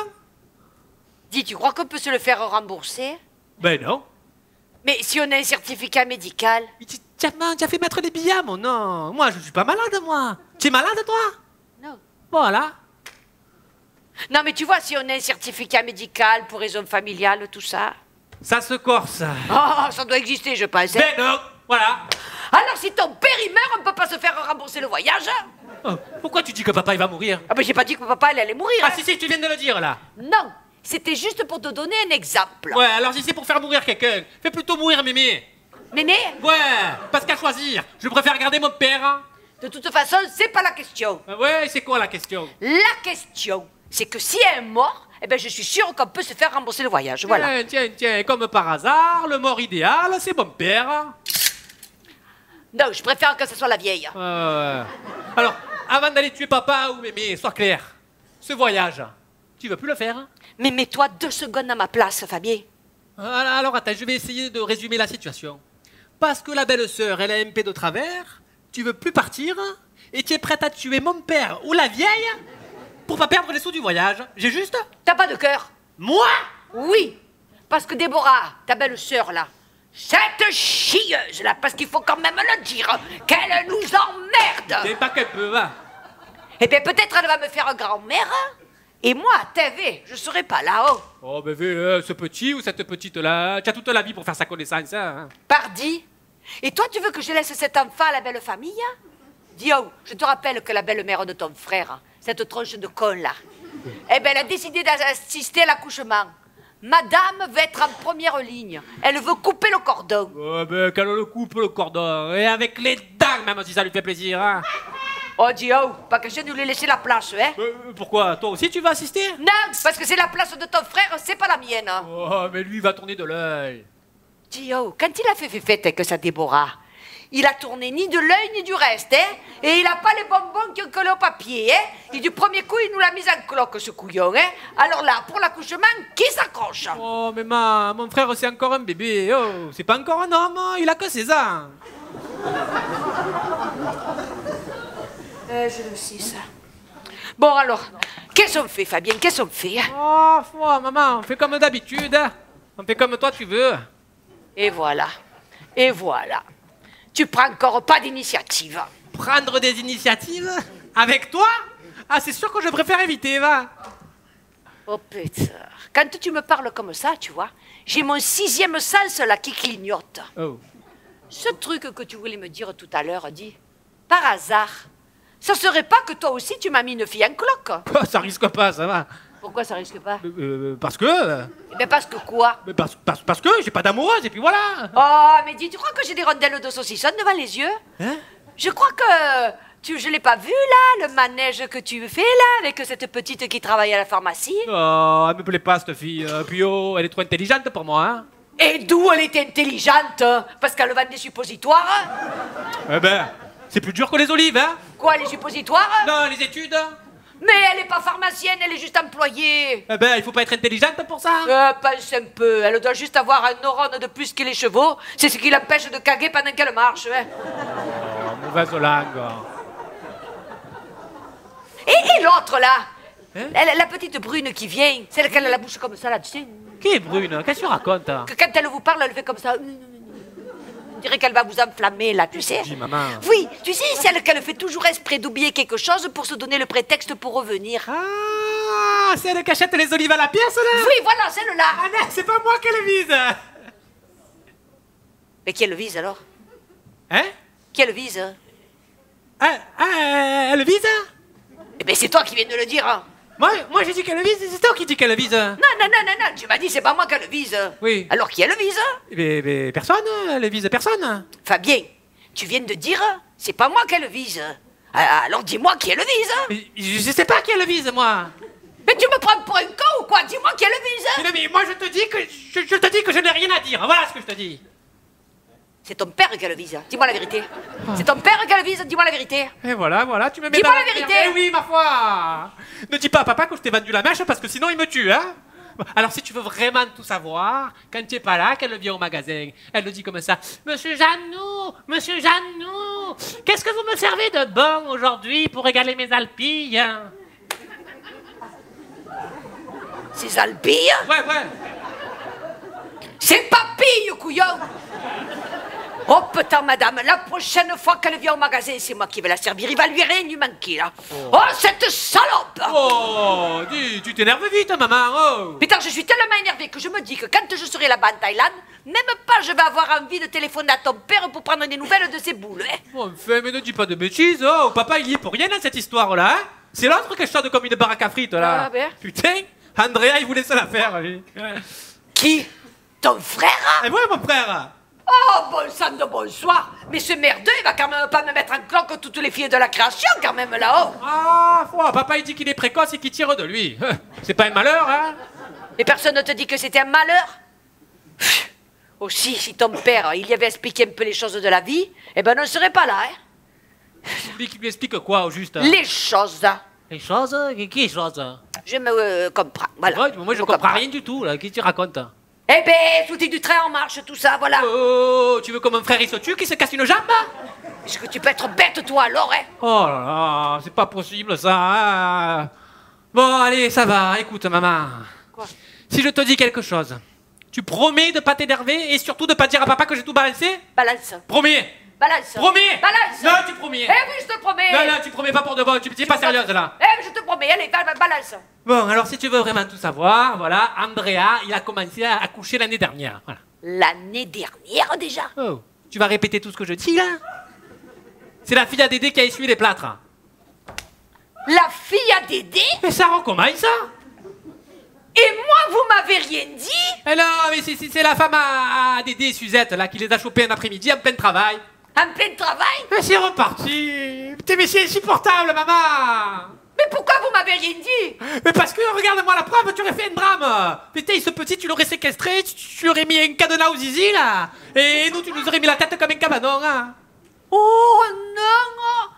Dis, tu crois qu'on peut se le faire rembourser? Ben non. Mais si on a un certificat médical? Tu as fait mettre les billets, mon non. Moi, je suis pas malade, moi. Tu es malade, toi? Non. Voilà. Non, mais tu vois, si on a un certificat médical pour raison familiale, tout ça... Ça se corse. Oh, ça doit exister, je pense. Hein. Ben non, voilà. Alors, si ton père, il meurt, on peut pas se faire rembourser le voyage? Oh, pourquoi tu dis que papa, il va mourir? Ah, ben, j'ai pas dit que papa, elle allait mourir. Ah hein. si, tu viens de le dire, là. Non, c'était juste pour te donner un exemple. Ouais, alors si c'est pour faire mourir quelqu'un, fais plutôt mourir Mémé. Mémé, Ouais, parce qu'à choisir, je préfère garder mon père. Hein. de toute façon, c'est pas la question. Ouais, c'est quoi la question? La question, c'est que si elle est morte, eh ben, je suis sûre qu'on peut se faire rembourser le voyage, voilà. Tiens, comme par hasard, le mort idéal, c'est mon père. Non, je préfère que ce soit la vieille. Alors, avant d'aller tuer papa ou Mémé, sois clair. Ce voyage, tu veux plus le faire? Mais mets-toi 2 secondes à ma place, Fabien. Alors attends, je vais essayer de résumer la situation. Parce que la belle-sœur, elle a un P de travers, tu veux plus partir, et tu es prête à tuer mon père ou la vieille pour pas perdre les sous du voyage. J'ai juste? T'as pas de cœur? Moi? Oui, parce que Déborah, ta belle-sœur, là, cette chieuse, là, parce qu'il faut quand même le dire, qu'elle nous emmerde. C'est pas qu'elle peut, va. Eh bien, peut-être elle va me faire grand-mère, et moi, TV, je serai pas là-haut. Oh, ben, ce petit ou cette petite-là, tu as toute la vie pour faire sa connaissance, hein. Pardi. Et toi, tu veux que je laisse cet enfant à la belle famille? Dio, je te rappelle que la belle-mère de ton frère, cette tronche de con là, eh ben, elle a décidé d'assister à l'accouchement. Madame veut être en première ligne. Elle veut couper le cordon. Oh, ben, qu'elle le coupe, le cordon, et avec les dents, même si ça lui fait plaisir, hein. Oh, Dio, pas question de lui laisser la place, hein? Pourquoi? Toi aussi, tu vas assister? Non, parce que c'est la place de ton frère, c'est pas la mienne. Oh, mais lui, il va tourner de l'œil. Dio, quand il a fait fête avec sa Déborah, il a tourné ni de l'œil ni du reste, hein? Et il a pas les bonbons qui ont collé au papier, hein? Et du premier coup, il nous l'a mis en cloque, ce couillon, hein? Alors là, pour l'accouchement, qui s'accroche? Oh, mais mon frère, c'est encore un bébé. Oh, c'est pas encore un homme, il a que 16 ans. Je le sais, ça. Bon, alors, qu'est-ce qu'on fait, Fabien? Qu'est-ce qu'on fait? Oh, maman, on fait comme d'habitude. Hein. On fait comme toi, tu veux. Et voilà. Et voilà. Tu prends encore pas d'initiative. Prendre des initiatives? Avec toi? Ah, c'est sûr que je préfère éviter, va. Oh, putain. Quand tu me parles comme ça, tu vois, j'ai mon 6e sens, là, qui clignote. Oh. Ce truc que tu voulais me dire tout à l'heure, dis, par hasard, ça serait pas que toi aussi tu m'as mis une fille en cloque? Oh, ça risque pas, ça va. Pourquoi ça risque pas? Parce que... Eh bien parce que quoi? Parce que j'ai pas d'amoureuse, et puis voilà. Oh, mais dis, tu crois que j'ai des rondelles de saucisson devant les yeux? Hein? Je crois que je l'ai pas vu là, le manège que tu fais là, avec cette petite qui travaille à la pharmacie. Oh, elle me plaît pas, cette fille. Puis oh, elle est trop intelligente pour moi, hein. Et d'où elle était intelligente? Parce qu'elle vend des suppositoires? Eh ben, c'est plus dur que les olives, hein. Quoi, les suppositoires? Non, les études. Mais elle n'est pas pharmacienne, elle est juste employée. Eh ben, il faut pas être intelligente pour ça. Pense un peu, elle doit juste avoir un neurone de plus que les chevaux. C'est ce qui l'empêche de caguer pendant qu'elle marche. Hein. Oh, mauvaise langue. Et l'autre là, Hein? la petite brune qui vient, celle qui a la bouche comme ça là, tu sais. Qui est brune? Qu'est-ce que tu racontes? Que quand elle vous parle, elle fait comme ça. On dirait qu'elle va vous enflammer là, tu sais. Dis, maman. Oui, tu sais, celle qu'elle fait toujours exprès d'oublier quelque chose pour se donner le prétexte pour revenir. Ah, c'est elle qui achète les olives à la pièce, là? Oui, voilà, celle-là. Ah non, c'est pas moi qu'elle vise. Mais qui elle vise alors? Hein? Qui elle vise? Elle vise? Eh ben c'est toi qui viens de le dire. Hein. Moi j'ai dit qu'elle vise, c'est toi qui dis qu'elle vise. Non, tu m'as dit c'est pas moi qu'elle vise. Oui. Alors qui elle vise? Mais personne, elle vise personne. Fabien, tu viens de dire c'est pas moi qu'elle vise. Alors dis-moi qui elle vise. Mais je sais pas qui elle vise, moi. Mais tu me prends pour un con ou quoi? Dis-moi qui elle vise. Mais moi je te dis que je n'ai rien à dire. Voilà ce que je te dis. C'est ton père qu'elle vise. Dis-moi la vérité. C'est ton père qu'elle vise. Dis-moi la vérité. Et voilà, tu me mets Dis-moi dans la vérité. merde. Eh oui, ma foi. Ne dis pas à papa que je t'ai vendu la mèche parce que sinon il me tue, hein. Alors si tu veux vraiment tout savoir, quand tu es pas là, qu'elle vient au magasin, elle le dit comme ça. Monsieur Jeannot, qu'est-ce que vous me servez de bon aujourd'hui pour régaler mes alpilles? Ces albilles. Ouais. C'est papille, couillon. Oh putain, madame, la prochaine fois qu'elle vient au magasin, c'est moi qui vais la servir. Il va lui rien lui manquer, là. Oh, cette salope. Oh, dis, tu t'énerves vite, maman. Oh. Putain, je suis tellement énervée que je me dis que quand je serai là-bas en Thaïlande, même pas je vais avoir envie de téléphoner à ton père pour prendre des nouvelles de ses boules. Hein. Enfin, mais ne dis pas de bêtises. Oh, papa, il y est pour rien dans cette histoire-là. Hein. C'est l'autre qui chante comme une baraque à frites, là. Ah, ben. Putain, Andrea, il voulait se la faire, lui. Qui? Ton frère? Et moi, mon frère. Oh, bon sang de bonsoir. Mais ce merdeux, il va quand même pas me mettre en cloque toutes les filles de la création, quand même, là-haut. Ah, papa, il dit qu'il est précoce et qu'il tire de lui. C'est pas un malheur, hein? Mais personne ne te dit que c'était un malheur? Aussi, si ton père, il y avait expliqué un peu les choses de la vie, eh ben, on ne serait pas là, hein. Lui qui lui explique quoi, au juste? Les choses. Les choses? Qui choses? Je me comprends, voilà. Ouais, moi, je comprends rien du tout, là. Qu'est-ce que tu racontes? Eh ben, tout est du train en marche, tout ça, voilà. Oh, tu veux que mon frère, il se tue, qu'il se casse une jambe? Est-ce que tu peux être bête, toi, alors, hein? Oh là là, c'est pas possible, ça. Hein. Bon, allez, ça va. Écoute, maman. Quoi? Si je te dis quelque chose, tu promets de pas t'énerver et surtout de pas dire à papa que j'ai tout balancé? Balance. Promets. Balance. Promets. Balance. Non, tu promets. Eh oui, je te promets. Non, tu promets pas pour de bon. Tu n'es pas sérieuse, là. Eh, je te promets, allez, balance. Bon, alors si tu veux vraiment tout savoir, voilà, Andrea, il a commencé à accoucher l'année dernière. Voilà. L'année dernière, déjà? Oh, tu vas répéter tout ce que je dis, là? C'est la fille à Dédé qui a essuyé les plâtres. La fille à Dédé? Mais ça recommence, ça? Et moi, vous m'avez rien dit? Eh non, mais c'est la femme à Dédé et Suzette, là, qui les a chopés un après-midi en plein travail. En plein travail? Mais c'est reparti. Putain, mais c'est insupportable, maman. Mais pourquoi vous m'avez rien dit? Mais parce que, regarde-moi la preuve, tu aurais fait un drame. Putain, ce petit, tu l'aurais séquestré, tu aurais mis un cadenas au zizi, là. Et nous, tu nous aurais mis la tête comme un cabanon, hein. Oh non!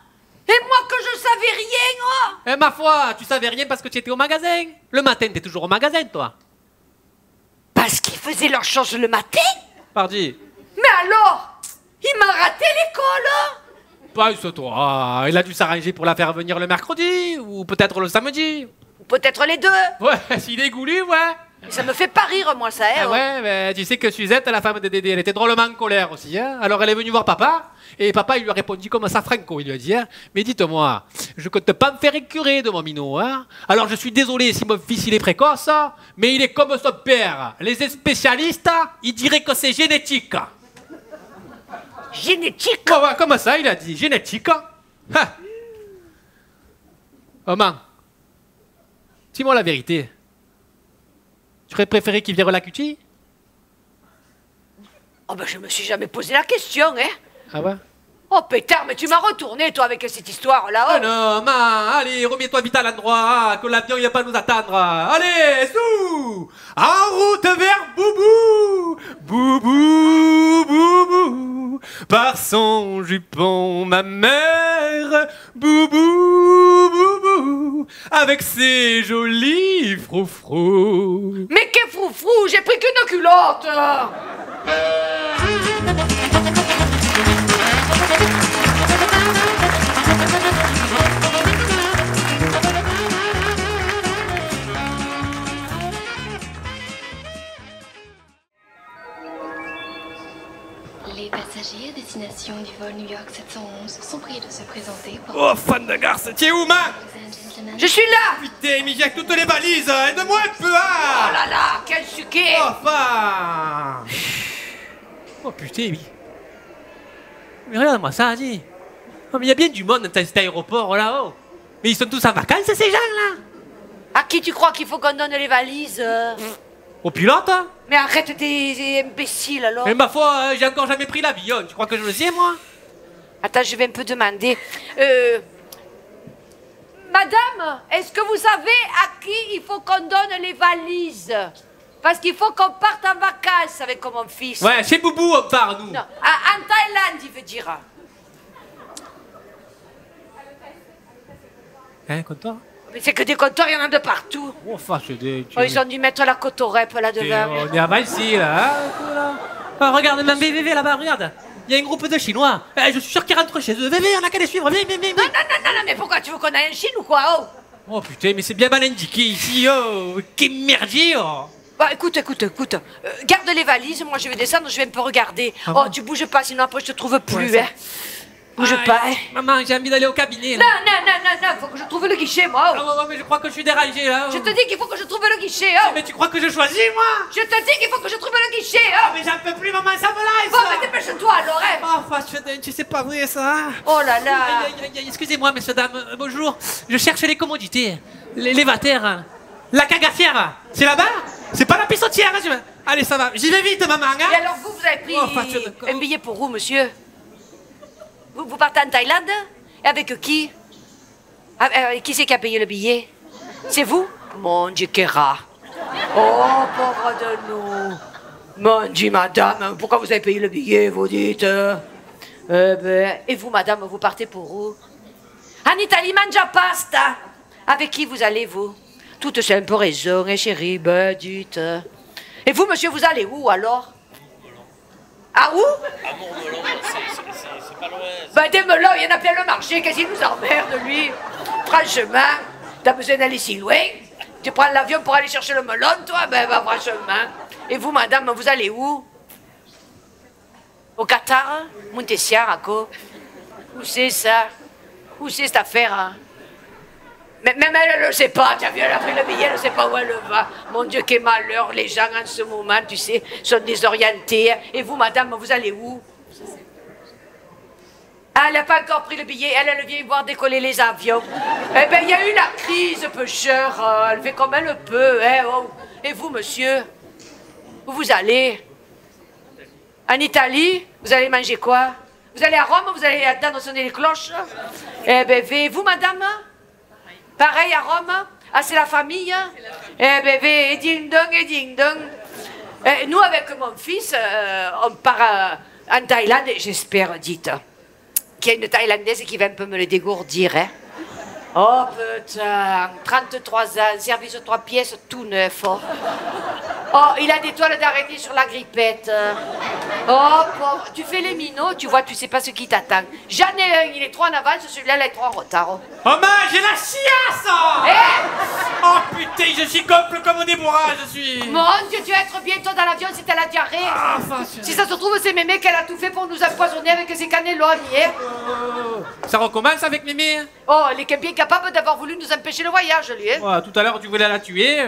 Et moi que je savais rien, oh! Eh, ma foi, tu savais rien parce que tu étais au magasin. Le matin, t'es toujours au magasin, toi. Parce qu'ils faisaient leurs choses le matin? Pardi. Mais alors? Il m'a raté l'école? Pas ce toi. Il a dû s'arranger pour la faire venir le mercredi, ou peut-être le samedi. Ou peut-être les deux. Ouais, s'il est goulu, ouais. Mais ça me fait pas rire, moi, ça, hein? Ah ouais, mais tu sais que Suzette, la femme de Dédé, elle était drôlement en colère aussi. Hein. Alors elle est venue voir papa, et papa il lui a répondu comme ça franco. Il lui a dit, hein, mais dites-moi, je compte pas me faire écurer de mon minot. Hein. Alors je suis désolé si mon fils il est précoce, mais il est comme son père. Les spécialistes, ils diraient que c'est génétique. Génétique? Ouais, comme ça, il a dit, génétique. Hein. Maman, dis-moi la vérité. Tu aurais préféré qu'il vienne la cutie? Oh ben je me suis jamais posé la question, hein? Ah ouais? Oh pétard, mais tu m'as retourné, toi, avec cette histoire-là. Ah Oh. non, allez, remets-toi vite à l'endroit, hein, que l'avion il va pas nous attendre. Allez, sous! En route vers Boubou! Boubou, Boubou! Par son jupon, ma mère! Boubou, Boubou! avec ses jolis froufrous. Mais qu'est froufrou, j'ai pris qu'une culotte. Les passagers à destination du vol New York 711 sont priés de se présenter pour... Oh, fan de garce, t'es où, man? Je suis là. Putain, mais j'ai toutes les valises, aide-moi un peu, Oh hein. là là, quel suquet. Enfin. Oh putain, oui. Mais regarde-moi ça, dis. Oh, mais il y a bien du monde dans cet aéroport, là-haut. Mais ils sont tous en vacances, ces gens-là. À qui tu crois qu'il faut qu'on donne les valises? Au pilote, hein. Mais arrête tes imbéciles alors. Mais ma foi, j'ai encore jamais pris l'avion. Tu crois que je le sais, moi? Attends, je vais un peu demander. Madame, est-ce que vous savez à qui il faut qu'on donne les valises? Parce qu'il faut qu'on parte en vacances avec mon fils. Ouais, chez Boubou, on part, nous. Non, en Thaïlande, il veut dire. Hein, content? Mais c'est que des comptoirs, il y en a de partout. Oh, enfin, c'est des... Oh, ils ont dû mettre la côte au rep là-devant. On est à Valsy, là, hein, là. Ah, regarde, même VV là-bas, regarde. Il y a un groupe de Chinois. Eh, je suis sûr qu'ils rentrent chez eux. VV, on a qu'à les suivre. Viens. Non, mais pourquoi tu veux qu'on aille en Chine ou quoi? Oh putain, mais c'est bien mal indiqué ici, oh. Quel merdier, oh. Bah écoute. Garde les valises, moi je vais descendre, je vais un peu regarder. Ah Oh, bon? tu bouges pas, sinon après je te trouve plus, Ouais, ça- hein. Bouge Aïe, pas, hein. Maman, j'ai envie d'aller au cabinet, là. Non, faut que je trouve le guichet, moi. Ah, ouais, mais je crois que je suis dérangé, là. Je te dis qu'il faut que je trouve le guichet, oh. Mais tu crois que je choisis, moi? Je te dis qu'il faut que je trouve le guichet, oh. Mais j'en peux plus, maman, ça me laisse. Bon, mais dépêche-toi alors, hein. Oh, tu sais pas vrai, ça. Oh là là. Aïe, excusez-moi, messieurs, dames, bonjour. Je cherche les commodités, les vatères, la cagafière. C'est là-bas? C'est pas la pissotière, hein, Allez, ça va. J'y vais vite, maman, hein. Et alors vous avez pris un billet pour où, monsieur? Vous partez en Thaïlande? Et avec qui? Qui c'est qui a payé le billet? C'est vous? Mon Dieu, Kéra. Oh, pauvre de nous. Mon Dieu, madame, pourquoi vous avez payé le billet, vous dites? Et vous, madame, vous partez pour où? En Italie, mangia pasta. Avec qui vous allez, vous? Toute simple raison, hein, chérie, dites. Et vous, monsieur, vous allez où, alors? À où? À Mourmelon, c'est pas loin. Ben, des melons, il y en a plein le marché, qu'est-ce qu'il nous emmerde, lui? Franchement, t'as besoin d'aller si loin? Tu prends l'avion pour aller chercher le melon, toi? Ben, franchement. Et vous, madame, vous allez où? Au Qatar? Montessiar, à quoi? Où c'est ça? Où c'est cette affaire, hein? Même elle ne le sait pas, tu as vu, elle a pris le billet, elle ne sait pas où elle va. Mon Dieu, quel malheur, les gens en ce moment, tu sais, sont désorientés. Et vous, madame, vous allez où? Ah, elle n'a pas encore pris le billet, elle vient voir décoller les avions. Eh bien, il y a eu la crise, peu cher, elle fait comme elle peut, hein. Oh. Et vous, monsieur, où vous allez? En Italie? Vous allez manger quoi? Vous allez à Rome, vous allez attendre sonner les cloches? Eh bien, et vous, madame? Pareil à Rome? Ah, c'est la famille? Eh bien, et ding dong. Nous, avec mon fils, on part en Thaïlande, j'espère, dites, qu'il y a une Thaïlandaise qui va un peu me le dégourdir, hein. Oh, putain, 33 ans, service 3 pièces, tout neuf, oh. Oh, il a des toiles d'araignée sur la grippette. Oh, pauvre. Tu fais les minots, tu vois, tu sais pas ce qui t'attend. J'en ai un, il est trop en avance, celui-là, il est trop en retard. Oh, Maman, j'ai la chiasse. Oh putain, je suis gonfle comme des bourras, je suis. mon Dieu, tu vas être bientôt dans l'avion si t'as la diarrhée. Si ça se trouve, c'est mémé qu'elle a tout fait pour nous empoisonner avec ses cannellones, hier. Ça recommence avec Mémé? Oh, elle est bien capable d'avoir voulu nous empêcher le voyage, lui, hein. Oh, tout à l'heure, tu voulais la tuer.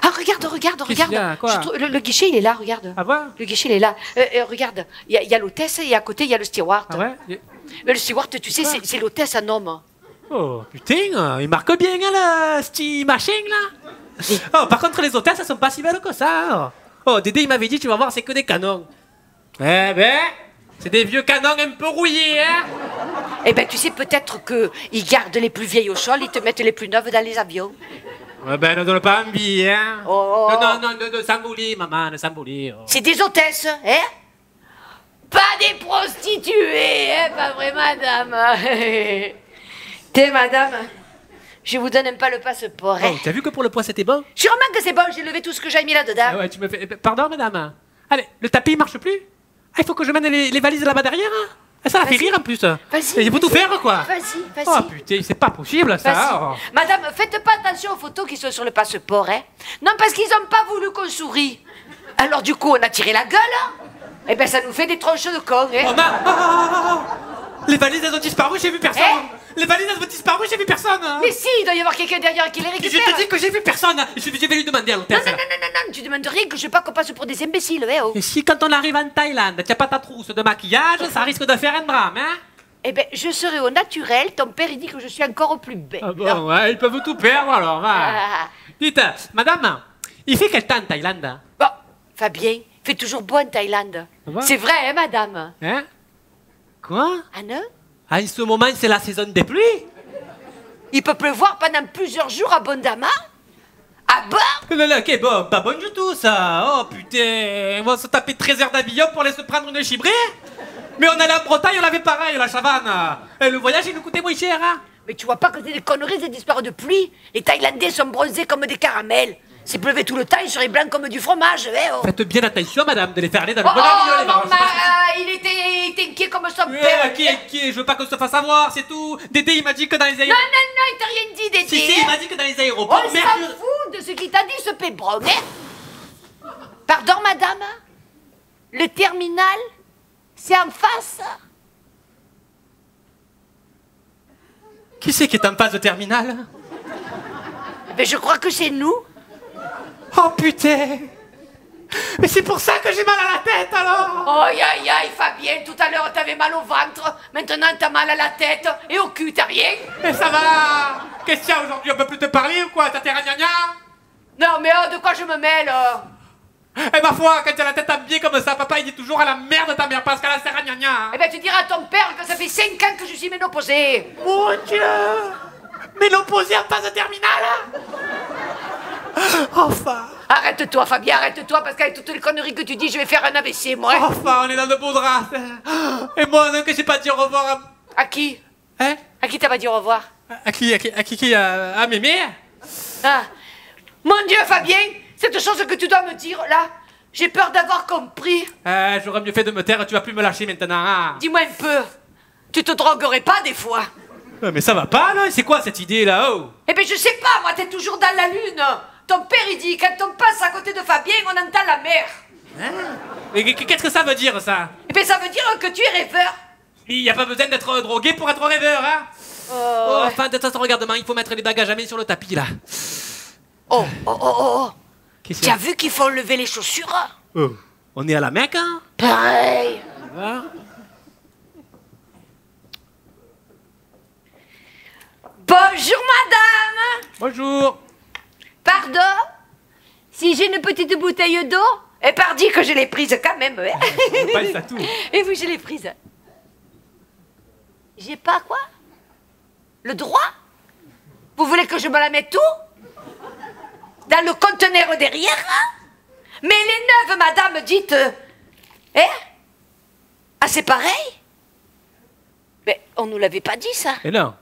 Ah, regarde. Qu'est-ce qu'il y a, quoi? Le guichet, il est là, regarde. Ah bon? Le guichet, il est là. Regarde, il y a l'hôtesse et à côté, il y a le steward. Ah ouais? Mais le steward, tu sais, c'est l'hôtesse en homme. Oh, putain, il marque bien, hein, le petit machin, là. Oh, par contre, les hôtesses, elles sont pas si belles que ça. Oh, Dédé, il m'avait dit, tu vas voir, c'est que des canons. Eh ben, c'est des vieux canons un peu rouillés, hein. Eh ben, tu sais, peut-être qu'ils gardent les plus vieilles au sol, ils te mettent les plus neuves dans les avions. Ouais, ben, ne donne pas envie, hein. Oh. Non, ne s'emboulir, maman, ne s'emboulir. C'est des hôtesses, hein? Pas des prostituées, hein? Pas vrai, madame. T'es, madame, je vous donne pas le passeport. Oh, t'as vu que pour le poids c'était bon? Sûrement que c'est bon, j'ai levé tout ce que j'ai mis là-dedans. Ah ouais, tu me fais... Pardon, madame. Allez, le tapis marche plus? Ah, il faut que je mène les valises là-bas derrière? Ah, ça la fait Vas-y. rire en plus. Vas-y. Il faut tout faire, quoi. Vas-y. Oh putain, c'est pas possible ça. Vas-y. Oh. Madame, faites pas attention aux photos qui sont sur le passeport, hein. Non, parce qu'ils ont pas voulu qu'on sourie. Alors du coup, on a tiré la gueule, hein. Eh ben, ça nous fait des tronches de con, hein. Oh, les valises elles ont disparu, j'ai vu personne. Les valises elles ont disparu, j'ai vu personne. Mais si, il doit y avoir quelqu'un derrière qui les Je récupère. te dis que j'ai vu personne. Je vais lui demander à l'hôtel. Non, tu demandes rien que je veux pas qu'on passe pour des imbéciles, hein, oh. Et si quand on arrive en Thaïlande, t'as pas ta trousse de maquillage, ça risque de faire un drame, hein? Eh ben, je serai au naturel, ton père il dit que je suis encore plus belle. Ah bon, ouais, ils peuvent tout perdre alors. Hein. Ah. Dites, madame, il fait quel temps en Thaïlande? Bon, Fabien, fait toujours beau en Thaïlande. va C'est vrai, hein, madame? Hein? Quoi? Ah non? Ah, en ce moment, c'est la saison des pluies? Il peut pleuvoir pendant plusieurs jours abondamment? Ah bon? Non, ok, bon, pas bon du tout ça. Oh putain, on va se taper 13 heures d'avion pour aller se prendre une chibrée? Mais on allait en Bretagne, on l'avait pareil, la savane. Et le voyage, il nous coûtait moins cher, hein? Mais tu vois pas que c'est des conneries, ces histoires de pluie? Les Thaïlandais sont bronzés comme des caramels. S'il pleuvait tout le temps, ils seraient blancs comme du fromage, hein, oh. Faites bien attention, madame, de les faire aller dans le Oh, bon avion, les maman, vacances. il était inquiet comme son père. Qui je veux pas qu'on se fasse avoir, c'est tout. Dédé, il m'a dit que dans les Non, aéroports... il t'a rien dit, Dédé. Si, il m'a dit que dans les aéroports... On s'en fout de ce qu'il t'a dit, ce pébron, hein? Pardon, madame? Le terminal, c'est en face? Qui c'est qui est en phase de terminale? Ben, je crois que c'est nous. Oh putain! Mais c'est pour ça que j'ai mal à la tête alors! Aïe, aïe, aïe, Fabien, tout à l'heure t'avais mal au ventre, maintenant t'as mal à la tête, et au cul, t'as rien? Mais ça va! Qu'est-ce qu'il y a aujourd'hui? On peut plus te parler ou quoi? T'as tes ragnagnas? Non, mais oh, de quoi je me mêle? Eh ma foi, quand t'as la tête habillée comme ça, papa il dit toujours à la merde ta mère parce qu'elle a ses ragnagnas! Eh ben, tu diras à ton père que ça fait 5 ans que je suis ménopausée. Mon Dieu! Mais l'opposé en phase de terminale? Enfin! Arrête-toi, Fabien, arrête-toi, parce qu'avec toutes les conneries que tu dis, je vais faire un AVC, moi. Enfin, on est dans de beaux draps! Et moi, non, que j'ai pas dit au revoir À qui? Hein? À qui t'as pas dit au revoir? À qui? À Mémé? Ah. Mon Dieu, Fabien, cette chose que tu dois me dire, là, j'ai peur d'avoir compris. J'aurais mieux fait de me taire, tu vas plus me lâcher maintenant. Hein? Dis-moi un peu, tu te droguerais pas des fois? Mais ça va pas, là? C'est quoi cette idée, là? Oh! Eh ben, je sais pas, moi, t'es toujours dans la lune. Ton père, il dit, quand on passe à côté de Fabien, on entend la mer. Mais qu'est-ce que ça veut dire, ça? Eh ben, ça veut dire que tu es rêveur. Il n'y a pas besoin d'être drogué pour être rêveur, hein? Oh, ouais. enfin, de toute façon, regarde-moi, il faut mettre les bagages à main sur le tapis, là. Oh. Qu'est-ce Tu as vu qu'il faut enlever les chaussures? Oh. On est à la Mecque, hein? Pareil. Hein? Bonjour, madame. Bonjour. Pardon? Si j'ai une petite bouteille d'eau? Eh, pardi que je l'ai prise quand même, hein. Pense à tout. Et oui, je l'ai prise. J'ai pas quoi? Le droit? Vous voulez que je me la mette tout? Dans le conteneur derrière? Hein? Mais les neuves, madame, dites... Hein? Ah, c'est pareil? Mais on nous l'avait pas dit, ça. Et non.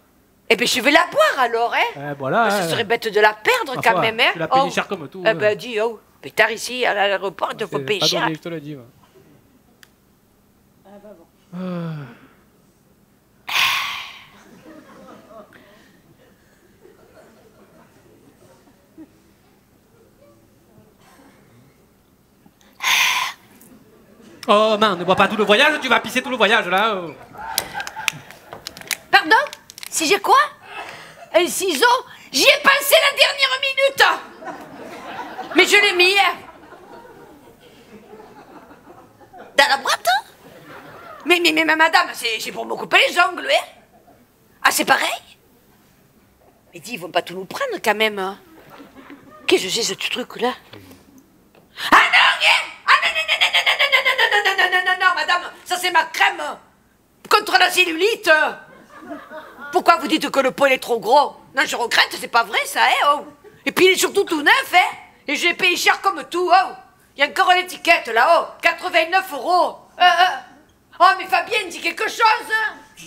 Eh ben, je vais la boire, alors, hein? Voilà. Ce serait bête de la perdre, Ma quand foi, même, hein? tu l'as payé cher comme tout. Eh ben, dis, oh. Pétard, ici, à l'aéroport, il te faut payer cher. Je te le dis, moi. Oh man, ne bois pas tout le voyage, tu vas pisser tout le voyage là. Oh. Pardon? Si j'ai quoi? Un ciseau? J'y ai pensé la dernière minute! Mais je l'ai mis. Dans la boîte? Mais madame, c'est pour me couper les ongles, hein? Ah, c'est pareil? Mais dis, ils vont pas tout nous prendre quand même. Qu'est-ce que c'est ce truc-là? Ah non, rien! Ah non, madame, ça c'est ma crème contre la cellulite. Pourquoi vous dites que le poil est trop gros? Non, je regrette, c'est pas vrai ça, hein, oh. Et puis il est surtout tout neuf, hein. Et je l'ai payé cher comme tout, oh. Il y a encore l'étiquette là-haut, 89 €. Oh, mais Fabienne, dis quelque chose.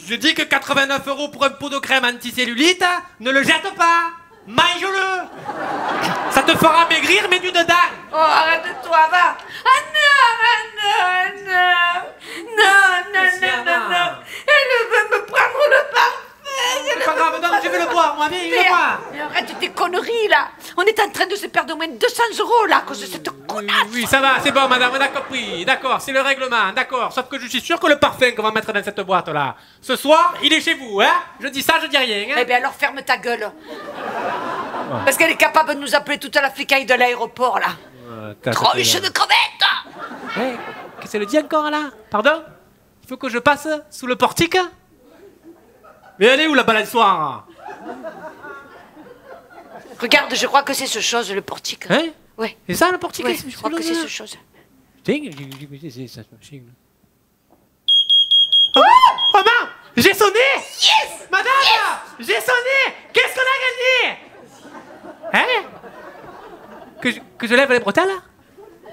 Je dis que 89 € pour un pot de crème anticellulite, ne le jette pas. Mange-le. Ça te fera maigrir, mais du dedans. Oh, arrête-toi, va. Ah non, non. Elle veut me prendre le parfum. C'est pas grave, non, je vais le boire, moi, viens, le boire. Mais arrête tes conneries, là. On est en train de se perdre au moins 200 € là, à cause de cette connasse. Oui, ça va, c'est bon, madame, on a compris. D'accord, c'est le règlement, d'accord. Sauf que je suis sûr que le parfum qu'on va mettre dans cette boîte-là, ce soir, il est chez vous, hein. Je dis ça, je dis rien, hein. Eh bien alors ferme ta gueule. Parce qu'elle est capable de nous appeler toute la flicaille de l'aéroport, là. Tranche de crevette. Hey, qu'est-ce qu'elle dit encore, là? Pardon? Il faut que je passe sous le portique? Mais elle est où, la balançoire? Regarde, je crois que c'est ce chose, le portique. Hein? Ouais. C'est ça, le portique? Ouais, je crois que c'est ce chose. Oh, maman! J'ai sonné! Yes! Madame! Yes! J'ai sonné! Qu'est-ce qu'on a gagné? Hein? Que je lève les bretelles?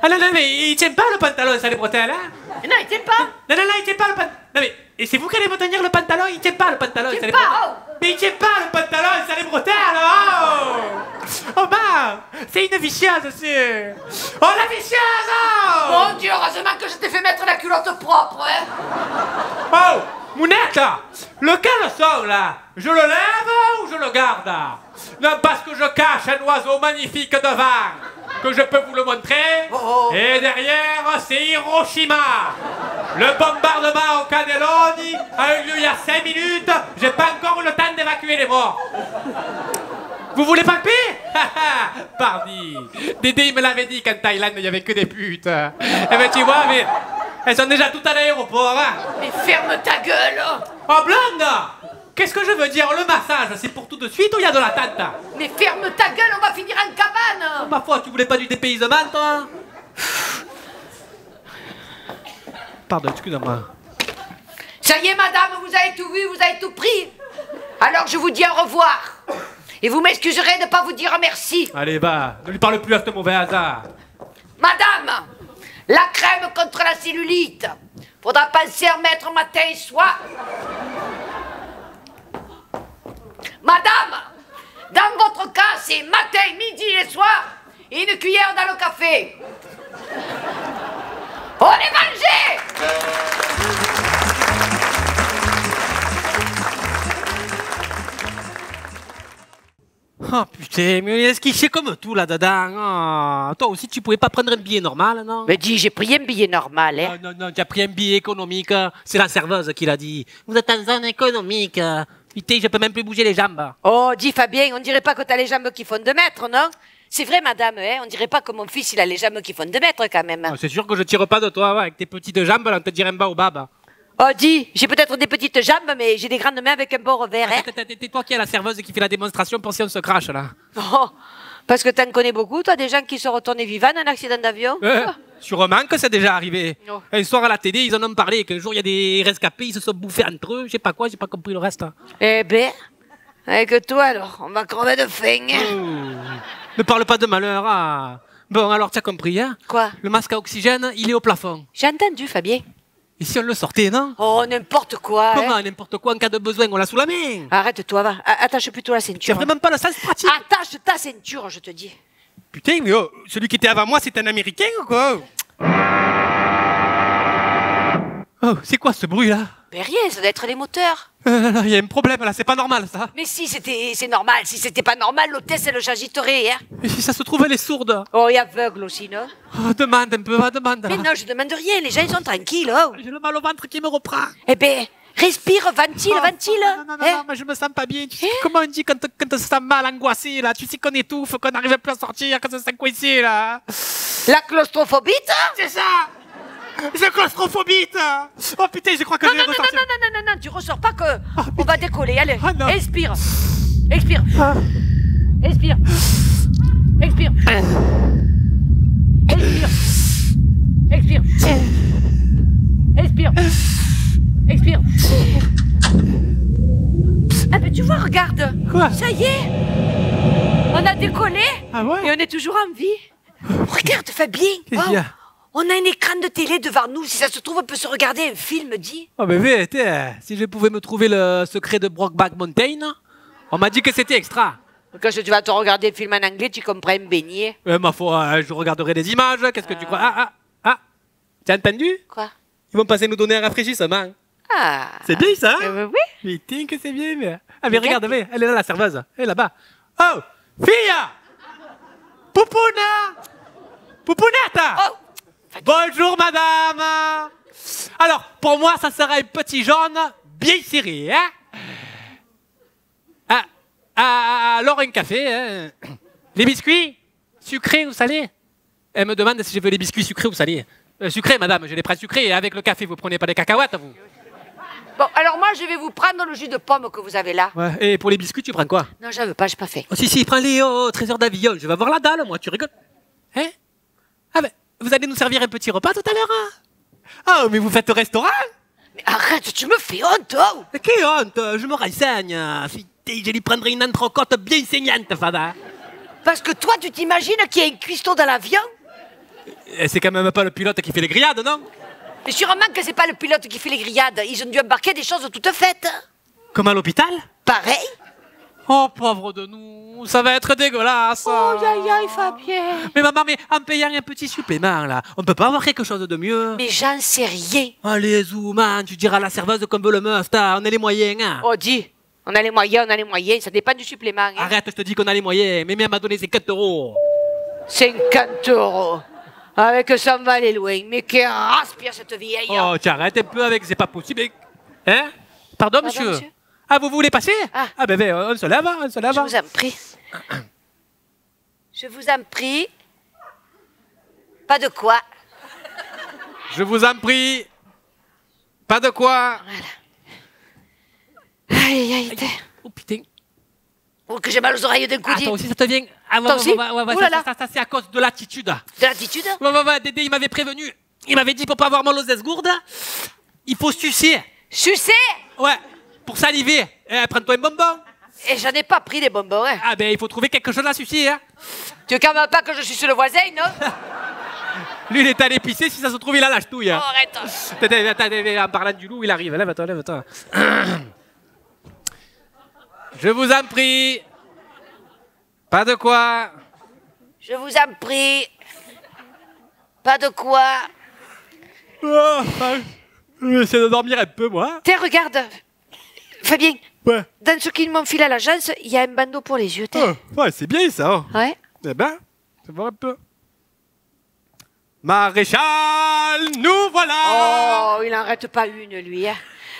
Ah non, non, mais il tient pas le pantalon, ça, les bretelles, hein? Non, il tient pas. Non, non, non, il tient pas le pantalon. Non, mais et c'est vous qui allez me tenir le pantalon? Il tient pas le pantalon, ça, les bretelles. Mais il tient pas le pantalon, ça, les bretelles, oh! Oh, maman! C'est une vicieuse, c'est... Oh, la vicieuse! Oh! Mon Dieu, heureusement que je t'ai fait mettre la culotte propre, hein. Oh! Mounette, lequel son, là? Je le lève ou je le garde? Non, parce que je cache un oiseau magnifique devant, que je peux vous le montrer. Et derrière, c'est Hiroshima. Le bombardement au Cannelloni a eu lieu il y a 5 minutes. J'ai pas encore eu le temps d'évacuer les morts. Vous voulez palper? Pardi. Dédé, il me l'avait dit qu'en Thaïlande, il n'y avait que des putes. Eh ben, tu vois, mais... elles sont déjà toutes à l'aéroport, hein. Mais ferme ta gueule. Oh, blonde! Qu'est-ce que je veux dire? Le massage, c'est pour tout de suite ou il y a de l'attente? Mais ferme ta gueule, on va finir en cabane. Ma foi, tu voulais pas du dépaysement, toi? Pardon, excusez-moi. Ça y est, madame, vous avez tout vu, vous avez tout pris. Alors je vous dis au revoir. Et vous m'excuserez de ne pas vous dire merci. Allez, va, ne lui parle plus à ce mauvais hasard. Madame, la crème contre la cellulite. Faudra penser à en mettre matin et soir. Madame, dans votre cas, c'est matin, midi et soir, et une cuillère dans le café. On est mangé! Oh putain, mais est-ce qu'il fait comme tout là-dedans? Oh, toi aussi, tu pouvais pas prendre un billet normal, non? Mais dis, j'ai pris un billet normal, hein. Non, non, non, tu as pris un billet économique. C'est la serveuse qui l'a dit. Vous êtes en zone économique. Putain, je peux même plus bouger les jambes. Oh, dis Fabien, on dirait pas que t'as les jambes qui font 2 mètres, non? C'est vrai, madame, hein, on dirait pas que mon fils, il a les jambes qui font 2 mètres, quand même. Oh, c'est sûr que je tire pas de toi, ouais, avec tes petites jambes, là, on te dirait un baobab. Oh, dis, j'ai peut-être des petites jambes, mais j'ai des grandes mains avec un bon revers, hein. C'est toi qui es la serveuse qui fait la démonstration pour si on se crache, là. Oh, parce que t'en connais beaucoup, toi, des gens qui se retournent vivants dans un accident d'avion? Sûrement que c'est déjà arrivé. Oh. Un soir à la télé, ils en ont parlé, qu'un jour il y a des rescapés, ils se sont bouffés entre eux, je sais pas quoi, j'ai pas compris le reste. Eh ben, avec toi, alors, on va crever de faim. Ne parle pas de malheur, hein. Bon, alors, tu as compris, hein? Quoi? Le masque à oxygène, il est au plafond. J'ai entendu, Fabien. Et si on le sortait, non? Oh, n'importe quoi. Comment, hein. n'importe quoi, en cas de besoin, on l'a sous la main. Arrête-toi, va. Attache plutôt la Tu ceinture. as vraiment pas le sens pratique. Attache ta ceinture, je te dis. Putain, mais oh, celui qui était avant moi, c'est un Américain ou quoi? Oh, c'est quoi ce bruit-là? Ben rien, ça doit être les moteurs. Il y a un problème là, c'est pas normal ça. Mais si c'est normal, si c'était pas normal, l'hôtesse elle j'agiterait, hein. Et si ça se trouve, elle est sourde. Oh, et aveugle aussi, non? Oh, demande un peu, va, demande. Mais non, je demande rien, les gens ils sont tranquilles, oh. J'ai le mal au ventre qui me reprend. Eh ben, respire, ventile, Oh, ventile. Non, non, non, hein. non, mais je me sens pas bien. Tu sais comment on dit quand on se sent mal, angoissé là? Tu sais qu'on étouffe, qu'on n'arrive plus à sortir, qu'on se sent coincé là. La claustrophobie, C'est ça. J'ai claustrophobie. Oh putain, je crois que je vais ressortir. non, tu ressors pas que on va décoller, allez. Ah, non. Expire. Expire. Expire. Expire. Expire. Expire. Expire. Expire. Ah ben tu vois, regarde. Quoi? Ça y est. On a décollé. Ah ouais? Et on est toujours en vie. Regarde, Fabien. Qu'est-ce qu'il y a? On a un écran de télé devant nous. Si ça se trouve, on peut se regarder un film, dis. Oh, mais vite, si je pouvais me trouver le secret de Brokeback Mountain, on m'a dit que c'était extra. Quand tu vas te regarder un film en anglais, tu comprends un beignet. Ma foi, je regarderai des images. Qu'est-ce que tu crois? T'as entendu? Quoi? Ils vont passer nous donner un rafraîchissement. Ah. C'est bien ça? Oui. Mais tiens que c'est bien. Mais... Ah, mais regarde, mais elle est là, la serveuse. Elle est là-bas. Oh, fille! Poupouna! Poupounette! Oh. Bonjour, madame! Alors, pour moi, ça sera un petit jaune bien serré, hein? Alors, un café, hein? Les biscuits? Sucrés ou salés? Elle me demande si je veux les biscuits sucrés ou salés. Sucrés, madame, je les prends sucrés. Et avec le café, vous prenez pas des cacahuètes, vous? Bon, alors moi, je vais vous prendre le jus de pomme que vous avez là. Ouais. Et pour les biscuits, tu prends quoi? Non, j'en veux pas, j'ai pas fait. Oh, si, prends-les au trésor d'Avignon. Je vais avoir la dalle, moi, tu rigoles? Hein? Ah ben, vous allez nous servir un petit repas tout à l'heure, hein? Ah, mais vous faites au restaurant? Mais arrête, tu me fais honte, oh! Mais quelle honte! Je me renseigne. Je lui prendrai une entrecôte bien saignante, Fada. Parce que toi, tu t'imagines qu'il y a un cuistot dans l'avion? C'est quand même pas le pilote qui fait les grillades, non? Mais sûrement que c'est pas le pilote qui fait les grillades. Ils ont dû embarquer des choses toutes faites. Comme à l'hôpital? Pareil. Oh, pauvre de nous, ça va être dégueulasse. Oh, aïe, Fabien. Mais maman, mais en payant un petit supplément, là, on peut pas avoir quelque chose de mieux? Mais j'en sais rien. Allez, Zouman, tu diras à la serveuse qu'on veut le meuf, on a les moyens, hein? Oh, dis, on a les moyens, ça dépend du supplément. Hein. Arrête, je te dis qu'on a les moyens, mais elle m'a donné 50 €. 50 €. Avec ça, on va aller loin. Mais qu'elle respire cette vieille. Oh, tu arrêtes un peu avec, c'est pas possible. Hein? Pardon, monsieur? Ah, vous voulez passer? Ah, ben, on se lève, on se lève. Je vous en prie. Je vous en prie. Pas de quoi. Je vous en prie. Pas de quoi. Voilà. Aïe. Oh, putain. Oh, que j'ai mal aux oreilles d'un coup. Ah, toi aussi, ça te vient? Ah, toi aussi? Ça, c'est à cause de l'attitude. De l'attitude? Ouais, Dédé, il m'avait prévenu. Il m'avait dit pour pas avoir mal aux esgourdes, il faut sucer. Sucer? Ouais, pour saliver. Prends-toi un bonbon. Et j'en ai pas pris des bonbons, hein. Ah, ben, il faut trouver quelque chose à sucer, hein. Tu veux quand même pas que je suce le voisin, non? Lui, il est allé pisser, si ça se trouve, il a la ch'touille. Oh, arrête. En parlant du loup, il arrive. Lève-toi. Je vous en prie. Pas de quoi. Je vous en prie. Pas de quoi. Je vais essayer de dormir un peu, moi. Tiens, regarde. Fabien. Ouais. Dans ce qu'ils m'ont filé à l'agence, il y a un bandeau pour les yeux. Ouais, c'est bien ça. Ouais. Eh ben, ça va un peu. Maréchal, nous voilà. Oh, il n'en rate pas une, lui. Hein.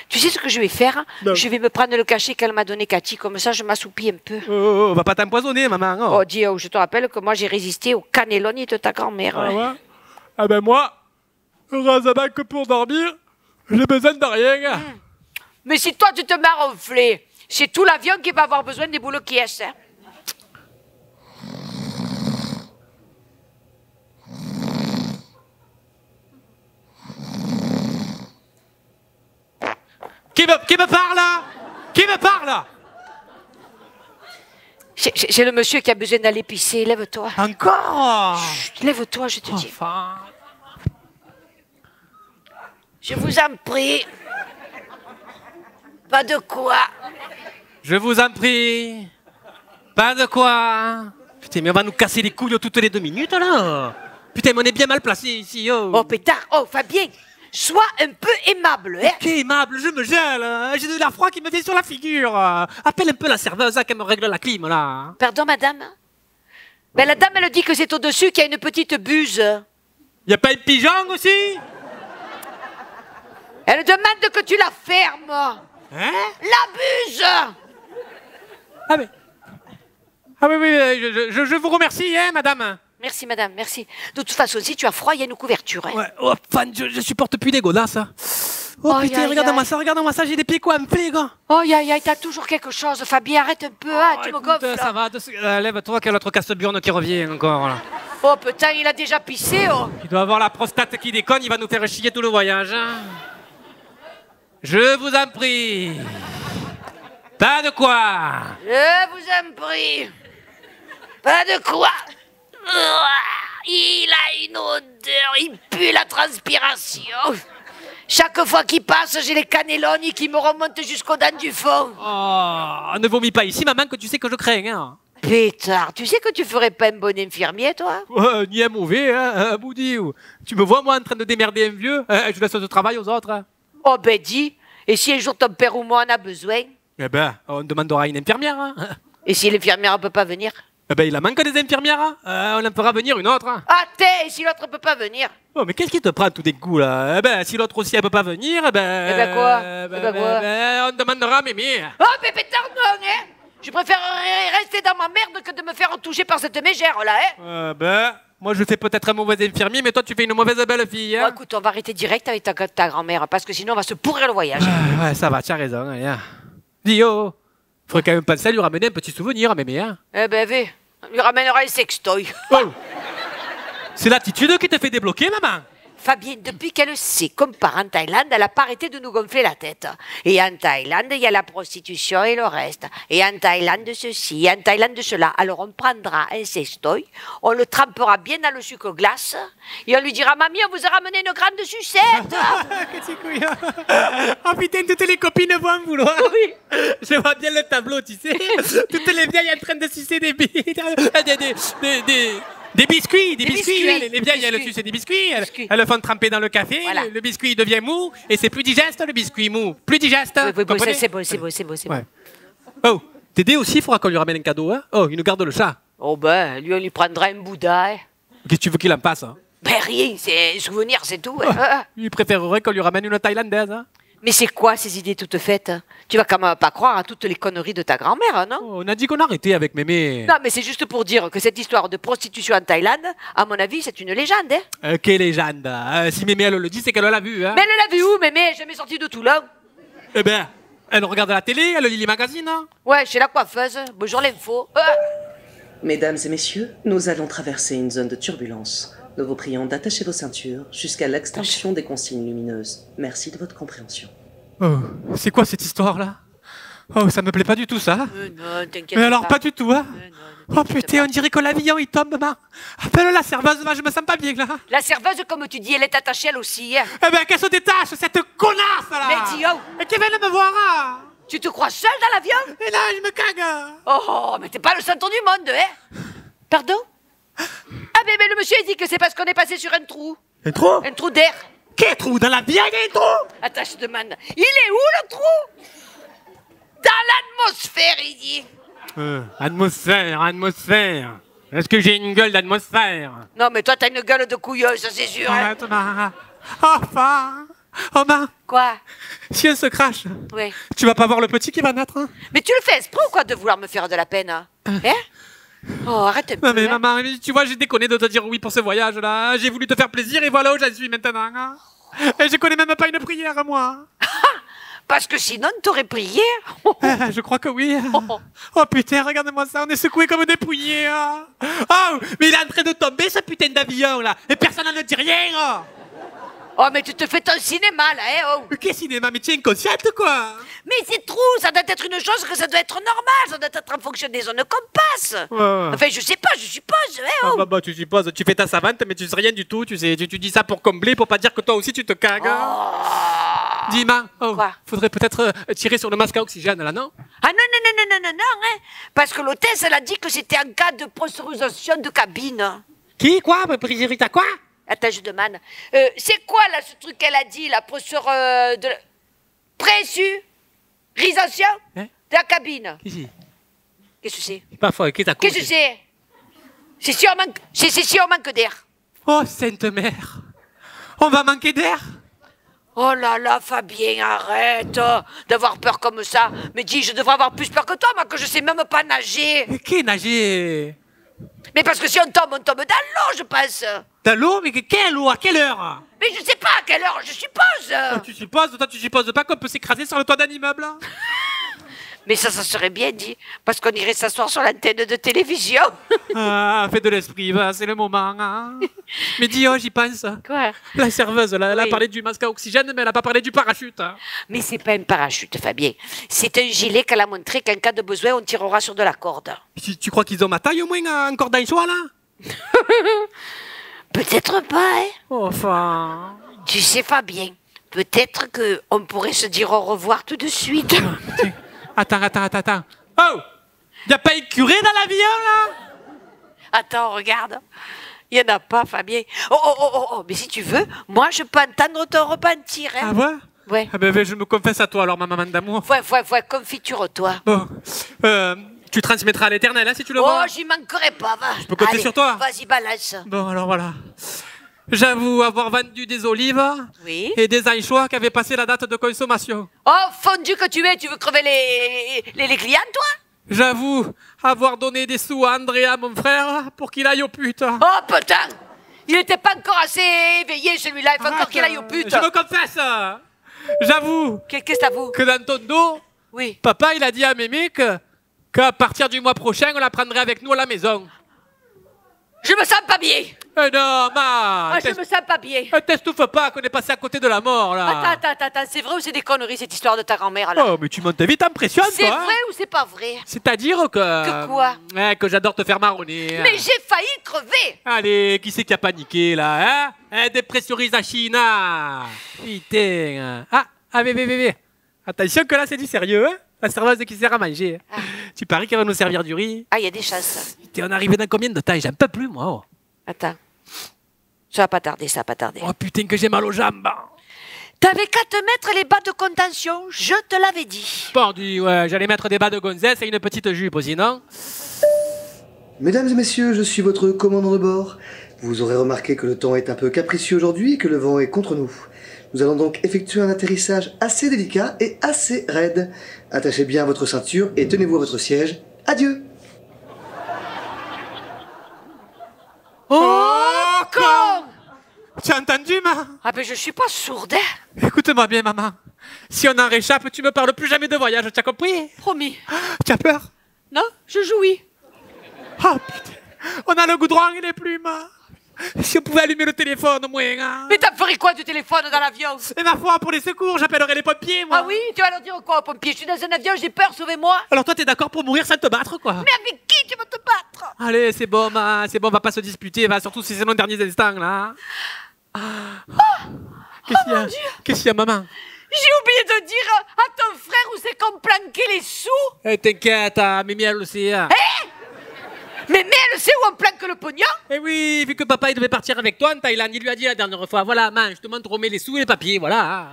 Tu sais ce que je vais faire? Non. Je vais me prendre le cachet qu'elle m'a donné Cathy, comme ça je m'assoupis un peu. On va pas t'empoisonner, maman. Oh, dis, je te rappelle que moi j'ai résisté au cannelloni de ta grand-mère. Ah ouais? Ah ben moi, heureusement que pour dormir, j'ai besoin de rien. Mais si toi tu te mets à ronfler, c'est tout l'avion qui va avoir besoin des boulots qui est. Hein. Qui me parle là? Qui me parle? C'est le monsieur qui a besoin d'aller pisser. Lève-toi. Encore? Chut, lève-toi, je te dis. Enfin. Je vous en prie. Pas de quoi. Je vous en prie. Pas de quoi. Putain, mais on va nous casser les couilles toutes les 2 minutes là. Putain, mais on est bien mal placé ici. Oh pétard, oh Fabien, sois un peu aimable. Hein. Ok, aimable, je me gèle. J'ai de l'air froid qui me vient sur la figure. Appelle un peu la serveuse qu'elle me règle la clim là. Pardon madame. Ben, la dame elle dit que c'est au-dessus qu'il y a une petite buse. Y a pas une pigeon aussi? Elle demande que tu la fermes. Hein? La buse. Ah oui, je vous remercie, hein, madame. Merci madame, merci. De toute façon, si tu as froid, il y a une couverture. Hein. Ouais, oh, fan, je supporte plus les godasses. Oh putain, regarde-moi ça, j'ai des pieds coimpés, gars. Oh, t'as toujours quelque chose, Fabien, arrête un peu, hein, tu me gonfles. Ça va, lève-toi, quel autre casse-burne qui revient encore, là. Oh putain, il a déjà pissé, oh. Il doit avoir la prostate qui déconne, il va nous faire chier tout le voyage. Hein. Je vous en prie. Pas de quoi. Je vous en prie. Pas de quoi. Il a une odeur. odeur, il pue la transpiration. Chaque fois qu'il passe, j'ai les cannellonis qui me remontent jusqu'aux dents du fond. Oh, ne vomis pas ici, maman, que tu sais que je crains. Hein. Pétard, tu sais que tu ferais pas un bon infirmier, toi? Ni un mauvais, hein, Boudi. Tu me vois, moi, en train de démerder un vieux? Je laisse ce travail aux autres. Hein. Oh ben dis, et si un jour ton père ou moi en a besoin? Eh ben, on demandera une infirmière. Hein. Et si l'infirmière ne peut pas venir? Eh ben, il en manque des infirmières. Hein. On en fera venir une autre. Hein. Ah t'es, et si l'autre ne peut pas venir? Oh, mais qu'est-ce qui te prend tout des coups, là? Eh ben, si l'autre aussi, elle peut pas venir, eh ben... Eh ben quoi? Eh ben quoi? On demandera à Mémé. Oh mais pétard non, hein? Je préfère rester dans ma merde que de me faire toucher par cette mégère, là, hein? Moi, je fais peut-être un mauvais infirmier, mais toi, tu fais une mauvaise belle fille. Hein. Oh, écoute, on va arrêter direct avec ta grand-mère, parce que sinon on va se pourrir le voyage. Ouais, ça va, tu as raison. Hein. Dis, oh, faudrait quand même penser à lui ramener un petit souvenir à Mémé. Hein. Eh ben, on lui ramènera un sextoy. Oh. C'est l'attitude qui te fait débloquer, maman. Fabienne, depuis qu'elle sait qu'on part en Thaïlande, elle n'a pas arrêté de nous gonfler la tête. Et en Thaïlande, il y a la prostitution et le reste. Et en Thaïlande, ceci, et en Thaïlande, cela. Alors on prendra un sextoy, on le trempera bien dans le sucre glace, et on lui dira, mamie, on vous a ramené une grande sucette. Qu'est-ce que oh putain, toutes les copines vont en vouloir. Oui. Je vois bien le tableau, tu sais. Toutes les vieilles en train de sucer des Des biscuits. Les vieilles, elles sucent des biscuits, elles le font tremper dans le café, voilà. le biscuit devient mou, et c'est plus digeste le biscuit mou. Plus digeste. Oui, c'est bon. Ouais. Oh, Tédé aussi, il faudra qu'on lui ramène un cadeau. Hein. Oh, il nous garde le chat. Oh ben, lui, on lui prendra un Bouddha. Hein. Qu'est-ce que tu veux qu'il en passe hein? Ben rien, c'est un souvenir, c'est tout. Il préférerait qu'on lui ramène une Thaïlandaise. Hein. Mais c'est quoi ces idées toutes faites? Tu vas quand même pas croire à toutes les conneries de ta grand-mère, non? Oh, on a dit qu'on arrêtait avec Mémé. Non, mais c'est juste pour dire que cette histoire de prostitution en Thaïlande, à mon avis, c'est une légende. Hein? Quelle légende. Si Mémé elle le dit, c'est qu'elle l'a vu. Hein. Mais elle l'a vu où, Mémé? Jamais sortie de Toulon. Eh ben, elle regarde la télé, elle lit les magazines. Hein. Ouais, chez la coiffeuse. Bonjour l'info. Mesdames et messieurs, nous allons traverser une zone de turbulence. Nous vous prions d'attacher vos ceintures jusqu'à l'extinction des consignes lumineuses. Merci de votre compréhension. Oh, c'est quoi cette histoire-là? Oh, ça me plaît pas du tout, ça. Non, t'inquiète Mais alors, pas du tout, hein? Oh putain, on dirait que l'avion il tombe, maman. Appelle la serveuse, je me sens pas bien, là. La serveuse, comme tu dis, elle est attachée elle aussi. Hein. Eh ben, qu'elle se détache, cette connasse, là. Mais dis, oh. Et qu'elle vienne me voir, hein. Tu te crois seule dans l'avion? Et là, je me cague. Oh, mais t'es pas le centre du monde, hein? Pardon? Ah, mais le monsieur, il dit que c'est parce qu'on est passé sur un trou. Un trou? Un trou d'air. Quel trou? Dans l'avion, il y a un trou? Attends, je te demande. Il est où, le trou? Dans l'atmosphère, il dit. Atmosphère. Est-ce que j'ai une gueule d'atmosphère? Non, mais toi, t'as une gueule de couilleuse, ça c'est sûr. Hein? Enfin. Oh, ma. Quoi? Si elle se crache, Oui. tu vas pas voir le petit qui va naître, hein? Mais tu le fais exprès ou quoi de vouloir me faire de la peine? Hein? Oh, arrête un peu. Non mais hein. maman, tu vois, j'ai déconné de te dire oui pour ce voyage-là. J'ai voulu te faire plaisir et voilà où j'en suis maintenant. Hein. Et je connais même pas une prière, moi. Parce que sinon, t'aurais prié. Je crois que oui. Oh putain, regarde-moi ça, on est secoués comme des pouillés. Hein. Oh, mais il est en train de tomber ce putain d'avion là. Et personne n'en dit rien. Hein. Oh, mais tu te fais ton cinéma, là, hein, oh. Quel cinéma? Mais tu es inconsciente, quoi. Mais c'est trou, ça doit être une chose que ça doit être normal, ça doit être en fonction des zones qu'on passe. Ouais. Enfin, je sais pas, je suppose, hein, oh. Bah, tu supposes, tu fais ta savante, mais tu sais rien du tout, tu sais, tu dis ça pour combler, pour pas dire que toi aussi tu te cagues. Oh. Dis-moi, Quoi? Faudrait peut-être tirer sur le masque à oxygène, là, non? Ah non, hein. Parce que l'hôtesse, elle a dit que c'était en cas de pressurisation de cabine. Qui? Quoi? Présidente à quoi? Attends, je demande. C'est quoi, là, ce truc qu'elle a dit, la de... Pressurisation Hein? de la cabine. Qu'est-ce Qu'est-ce que c'est? Parfois, qu'est-ce Qu'est-ce que c'est? C'est si on manque d'air. Oh, Sainte Mère! On va manquer d'air! Oh là là, Fabien, arrête d'avoir peur comme ça. Mais dis, je devrais avoir plus peur que toi, moi, que je sais même pas nager. Mais qui nager? Mais parce que si on tombe dans l'eau, je pense. Dans l'eau? Mais quelle eau? À quelle heure? Mais je sais pas à quelle heure, je suppose. Tu supposes pas qu'on peut s'écraser sur le toit d'un immeuble? Hein? Mais ça serait bien dit, parce qu'on irait s'asseoir sur l'antenne de télévision. Ah, fais de l'esprit, va, c'est le moment. Hein. Mais dis, oh, j'y pense. Quoi? La serveuse, là, elle a Oui. parlé du masque à oxygène, mais elle a pas parlé du parachute. Hein. Mais c'est pas un parachute, Fabien. C'est un gilet qu'elle a montré qu'en cas de besoin, on tirera sur de la corde. Tu crois qu'ils ont ma taille au moins en corde d'anchois, là? Peut-être pas, hein. Enfin... Tu sais, Fabien, peut-être qu'on pourrait se dire au revoir tout de suite. Attends. Oh! Y'a pas une curé dans l'avion, là? Attends, regarde. Il n'y en a pas, Fabien. Oh, mais si tu veux, moi, je peux entendre ton repentir. Hein. Ah ouais? Ouais. Ah ben, je me confesse à toi, alors, ma maman d'amour. Ouais, confiture-toi. Bon, tu transmettras à l'éternel, hein, si tu le vois. Oh, j'y manquerai pas, va. Je peux compter sur toi. Vas-y, balance. Bon, alors voilà. J'avoue avoir vendu des olives Oui. et des anchois qui avaient passé la date de consommation. Oh, fondu que tu es, tu veux crever les clients, toi? J'avoue avoir donné des sous à Andrea, mon frère, pour qu'il aille aux putes. Oh, putain! Il n'était pas encore assez éveillé, celui-là. Il faut encore qu'il aille aux putes. Je me confesse. J'avoue Qu'est-ce que t'avoues? que dans ton dos, Oui. papa, il a dit à Mémé qu'à partir du mois prochain, on la prendrait avec nous à la maison. Je me sens pas bien. Non, man. Ah, je me sens pas bien. T'estouffe pas qu'on est passé à côté de la mort, là. Attends, c'est vrai ou c'est des conneries, cette histoire de ta grand-mère, là? Oh, mais tu montes vite, t'impressionnes, C'est toi. vrai ou c'est pas vrai? C'est-à-dire que... Que quoi? Que j'adore te faire marronner. Mais j'ai failli crever. Allez, qui c'est qui a paniqué, là, hein? Dépressurise à China. Putain. Bébé. Attention que là, c'est du sérieux, hein? La serveuse qui sert à manger. Ah. Tu paries qu'elle va nous servir du riz? Ah, il y a des chances. T'es en arrivé dans combien de temps? J'en peux plus, moi. Oh. Attends. Ça va pas tarder. Oh putain, que j'ai mal aux jambes. T'avais qu'à te mettre les bas de contention, je te l'avais dit. Pardi, ouais, j'allais mettre des bas de gonzesse et une petite jupe aussi, non? Mesdames et messieurs, je suis votre commandant de bord. Vous aurez remarqué que le temps est un peu capricieux aujourd'hui et que le vent est contre nous. Nous allons donc effectuer un atterrissage assez délicat et assez raide. Attachez bien votre ceinture et tenez-vous à votre siège. Adieu! Oh, con! Tu as entendu, ma? Ah ben je suis pas sourde, hein. Écoute-moi bien, maman. Si on en réchappe, tu me parles plus jamais de voyage, tu as compris? Promis. Tu as peur? Non, je jouis. Oh putain, on a le goudron et les plumes. Si on pouvait allumer le téléphone au moins. Hein. Mais t'as fait quoi du téléphone dans l'avion? Et ma foi, pour les secours, j'appellerai les pompiers, moi. Ah oui? Tu vas leur dire quoi aux pompiers? Je suis dans un avion, j'ai peur, sauvez-moi. Alors toi, t'es d'accord pour mourir sans te battre, quoi? Mais avec qui tu veux te battre? Allez, c'est bon, on va pas se disputer, va, surtout si c'est nos derniers instants, là. Qu'est-ce qu'il y a? Qu'est-ce qu'il y a, maman? J'ai oublié de dire à ton frère où c'est qu'on planquait les sous. T'inquiète, Mimi, elle le sait. Mais elle sait où on planque le pognon? Eh oui, vu que papa il devait partir avec toi en Thaïlande, il lui a dit la dernière fois, voilà, man, je te montre où on met les sous et les papiers, voilà.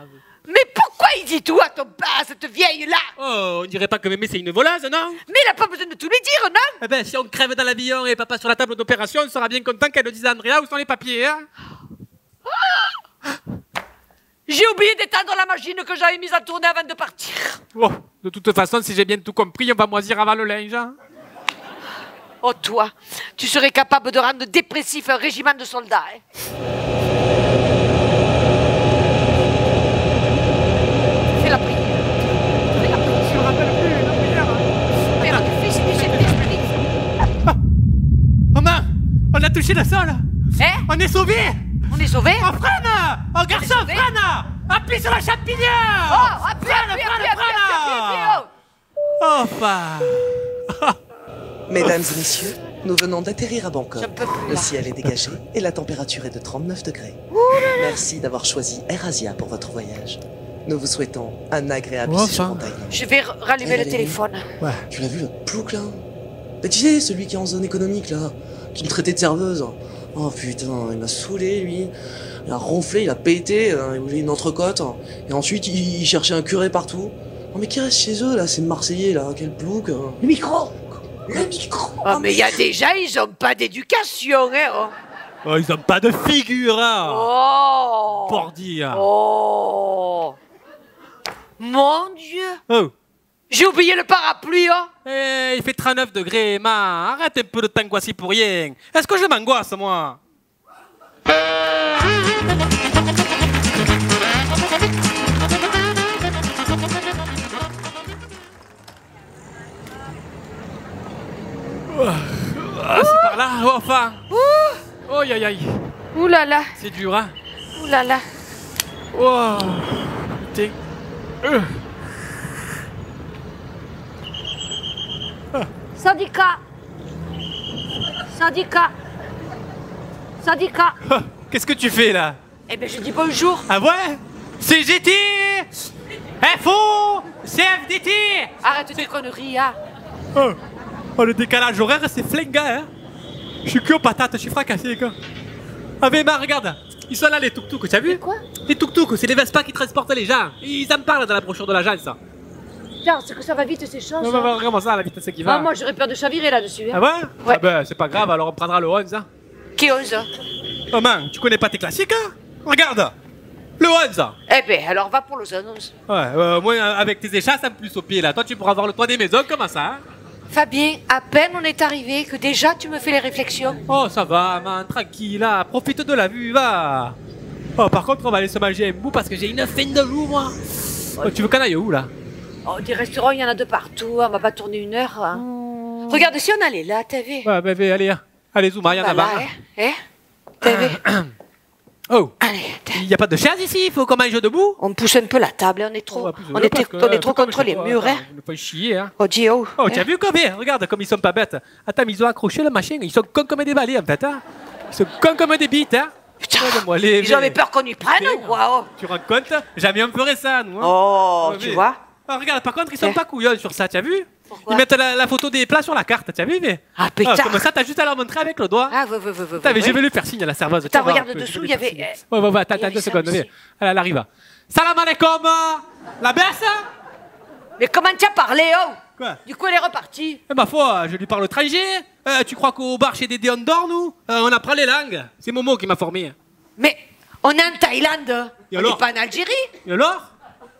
Mais pourquoi il dit tout à ton père, cette vieille-là? Oh, on dirait pas que Mémé c'est une voleuse, non? Mais il a pas besoin de tout lui dire, non? Eh ben, si on crève dans l'avion et papa sur la table d'opération, on sera bien content qu'elle le dise à Andrea où sont les papiers, hein? J'ai oublié d'éteindre la machine que j'avais mise à tourner avant de partir. Bon, de toute façon, si j'ai bien tout compris, on va moisir avant le linge, hein? Oh toi, tu serais capable de rendre dépressif un régiment de soldats, hein? Fais la prière. Fais la prière. Je me rappelle plus, la prière. Père du Fils et du Saint-Esprit. Maman, on a touché le sol. Hein? On est sauvés. On est sauvés? Oh, freine! Oh, garçon, sauvés. freine! Appuie sur la champignon! Oh, appuie, Oh, pas. Mesdames et messieurs, nous venons d'atterrir à Bangkok. J'en peux plus, Le là. ciel est dégagé et la température est de 39 degrés. Merci d'avoir choisi AirAsia pour votre voyage. Nous vous souhaitons un agréable séjour en Thaïlande. Je vais rallumer le Allez. téléphone. Tu l'as vu, le plouc là? Mais tu sais, celui qui est en zone économique là, qui me traitait de serveuse. Oh putain, il m'a saoulé lui. Il a ronflé, il a pété, il voulait une entrecôte. Et ensuite, il cherchait un curé partout. Oh mais qui reste chez eux là, ces Marseillais là, quel plouc. Le micro! Le micro! Oh, mais il y a des gens, ils ont pas d'éducation, hein? Oh. Oh, ils ont pas de figure, hein! Oh! Pordi, hein! Oh! Mon Dieu! Oh! J'ai oublié le parapluie, hein? Eh, il fait 39 degrés, ma! Arrête un peu de t'angoisser pour rien! Est-ce que je m'angoisse, moi? C'est par là, oh, enfin! Oh, aïe, aïe! Ouh là là! C'est dur, hein? Ouh là là! Oh! Putain! Syndicat! Syndicat! syndicat. Qu'est-ce que tu fais là? Eh ben, je dis bonjour. Ah ouais? CGT, FO, CFDT. Arrête tes conneries, hein. Oh, le décalage horaire, c'est flinguant, hein. Je suis que aux patates, je suis fracassé, quoi. Ah mais regarde, ils sont là les tuk-tuk, tu as vu? Quoi? Les tuk-tuk, c'est les Vespa qui transportent les gens. Ils en parlent dans la brochure de l'agence. Tiens, c'est que ça va vite ces choses. Non, mais vraiment ça, la vitesse qui va. Ah, moi j'aurais peur de chavirer là-dessus. Hein. Ah ouais? Ouais. Ah ben, c'est pas grave, alors on prendra le 11. Hein. Qui ose? Oh man, tu connais pas tes classiques, hein? Regarde, le 11. Eh ben, alors va pour le 11. Ouais, moi, avec tes échasses en plus au pied, là, toi, tu pourras voir le toit des maisons, comment ça, hein? Fabien, à peine on est arrivé que déjà tu me fais les réflexions. Oh, ça va, man, tranquille, là, profite de la vue, va. Oh, par contre, on va aller se manger un bout parce que j'ai une faim de loup, moi. Oh, tu veux qu'on aille où, là? Oh, des restaurants, il y en a de partout. On va pas tourner 1 heure. Hein. Regarde, si on allait là, t'as vu? Ouais, bébé, allez, hein. Allez, Zouma, il y en a Voilà, marre. hein? T'as vu? Oh, Allez, il n'y a pas de chaise ici, il faut qu'on mange debout. on pousse un peu la table, on est trop, on est trop contre les murs, hein? On ne pas chier, hein. Oh, dis oh. Oh, tu as vu combien? Regarde comme ils sont pas bêtes. Attends, mais ils ont accroché le machin, ils sont cons comme des balais, en fait, hein. Ils sont cons comme des bites, hein. Putain, Regarde-moi, ils avaient peur qu'on y prenne ou quoi? Oh, Tu rends compte? Jamais on ferait ça, nous, hein. oh Ouais, tu mais- vois? Ah, regarde, par contre, ils sont Eh. pas couillons sur ça, tu as vu? Pourquoi? Ils mettent la photo des plats sur la carte, tu as vu? Mais... Ah, putain. comme ça, t'as juste à leur montrer avec le doigt. Ah, ouais. Putain, mais je vais lui faire signe à la serveuse. Putain, tu vas voir, regarde je vais dessous, lui il y faire avait- signe. Ouais, attends, il y avait 2 ça secondes, aussi. allez. Elle arrive. Salam alaikum, la baisse? Mais comment tu as parlé, oh? Quoi? Du coup, elle est repartie. Eh, ma foi, je lui parle étranger. Tu crois qu'au bar chez Dédé on dort, nous? On apprend les langues. C'est Momo qui m'a formé. Mais on est en Thaïlande. Et On alors? n'est pas en Algérie. Et alors?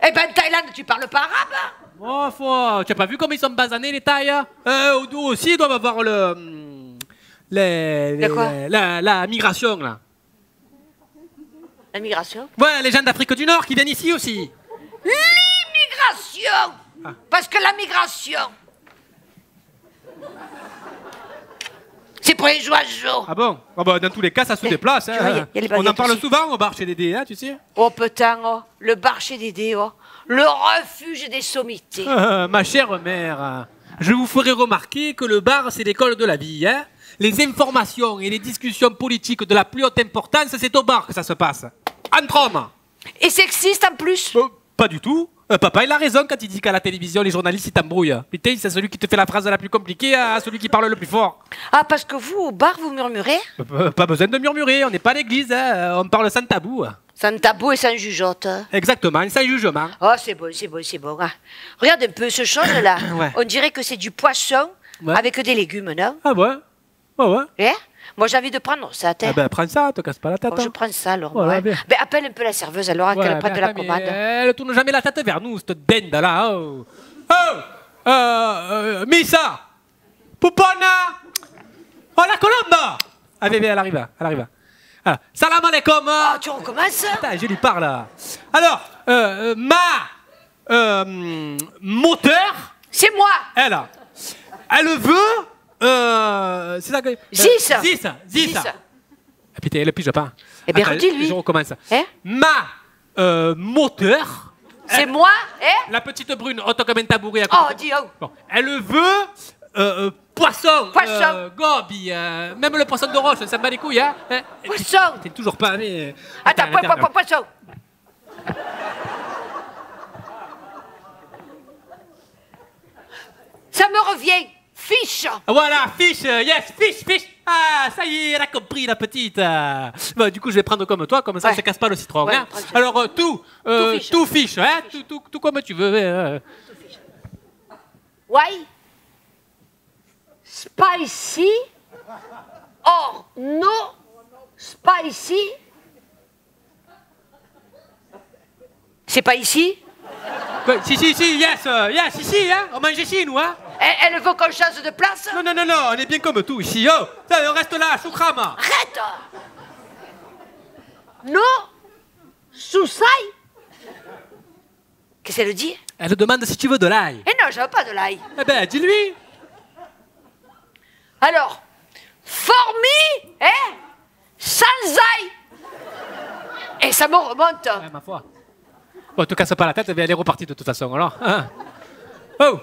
Eh ben, en Thaïlande, tu parles pas arabe. Oh, foi, tu as pas vu comme ils sont basanés, les Thaïs? Eux aussi, ils doivent avoir De quoi? la migration, là. La migration. Ouais, les gens d'Afrique du Nord qui viennent ici aussi. L'immigration. Ah. Parce que la migration, c'est pour les oiseaux. Ah bon? Ah bah, dans tous les cas, ça se déplace. tu vois, y a les On en baguettes parle aussi. souvent au bar chez Dédé, hein, tu sais. Oh putain, oh, le bar chez Dédé, oh, le refuge des sommités. Ma chère mère, je vous ferai remarquer que le bar, c'est l'école de la vie. Hein. Les informations et les discussions politiques de la plus haute importance, c'est au bar que ça se passe. Entre hommes. Et sexiste en plus. Pas du tout. Papa, il a raison quand il dit qu'à la télévision, les journalistes, ils t'embrouillent. Putain, c'est celui qui te fait la phrase la plus compliquée à celui qui parle le plus fort. Ah, parce que vous, au bar, vous murmurez? Pas besoin de murmurer, on n'est pas à l'église, hein. On parle sans tabou. Sans tabou et sans jugeote. Exactement, sans jugement. Oh, c'est bon, c'est bon, c'est bon. Hein. Regarde un peu ce chose-là. Ouais. On dirait que c'est du poisson Ouais. avec des légumes, non? Ah ouais? Ah ouais? Hein? Moi, j'ai envie de prendre ça. Ah ben, prends ça, te casse pas la tête. Bon, je hein. prends ça, alors. Voilà, moi, hein. bien. Ben, appelle un peu la serveuse, alors, Ouais, qu'elle prenne de la attends, mais commande. elle tourne jamais la tête vers nous, cette dinde là. Oh, Missa, Poupona, oh la colombe. Ah bébé, elle arrive, elle arrive. Ah, salam alaikum. Oh, tu recommences? Attends, je lui parle. Alors, moteur, C'est moi! elle veut, c'est ça que. Zis. Zis. Ah putain, elle pige pas. Eh bien, Attends, redis-lui. Je recommence. Hein? Moteur. C'est moi, hein? La petite brune, autant comme un tabouret à côté. Oh, dis oh! Bon, elle veut poisson. Poisson. Gobi. Même le poisson de roche, ça me bat les couilles. Hein. Poisson! T'es toujours pas mais. Attends, poisson! Ça me revient! Fiche! Voilà, fiche, yes, fiche. Ah, ça y est, elle a compris, la petite. Bon, du coup, je vais prendre comme toi, comme ça, Ouais. on se casse pas le citron. Ouais, hein. tranquille. Alors, fiche. tout fiche, hein, tout comme tu veux. Why? Spicy? Or no spicy? C'est pas ici? Ouais, si, yes, ici, hein, on mange ici, nous, hein. Elle veut qu'on change de place? Non, on est bien comme tout ici, oh. On reste là, choukram. Arrête! No sousai? Qu'est-ce qu'elle dit? Elle demande si tu veux de l'ail. Eh non, je veux pas de l'ail. Eh ben, dis-lui. Alors, formi, hein? Sans ail. Et ça me remonte. Eh, ma foi. Bon, te casse pas la tête, elle est repartie de toute façon, alors. Hein. Oh,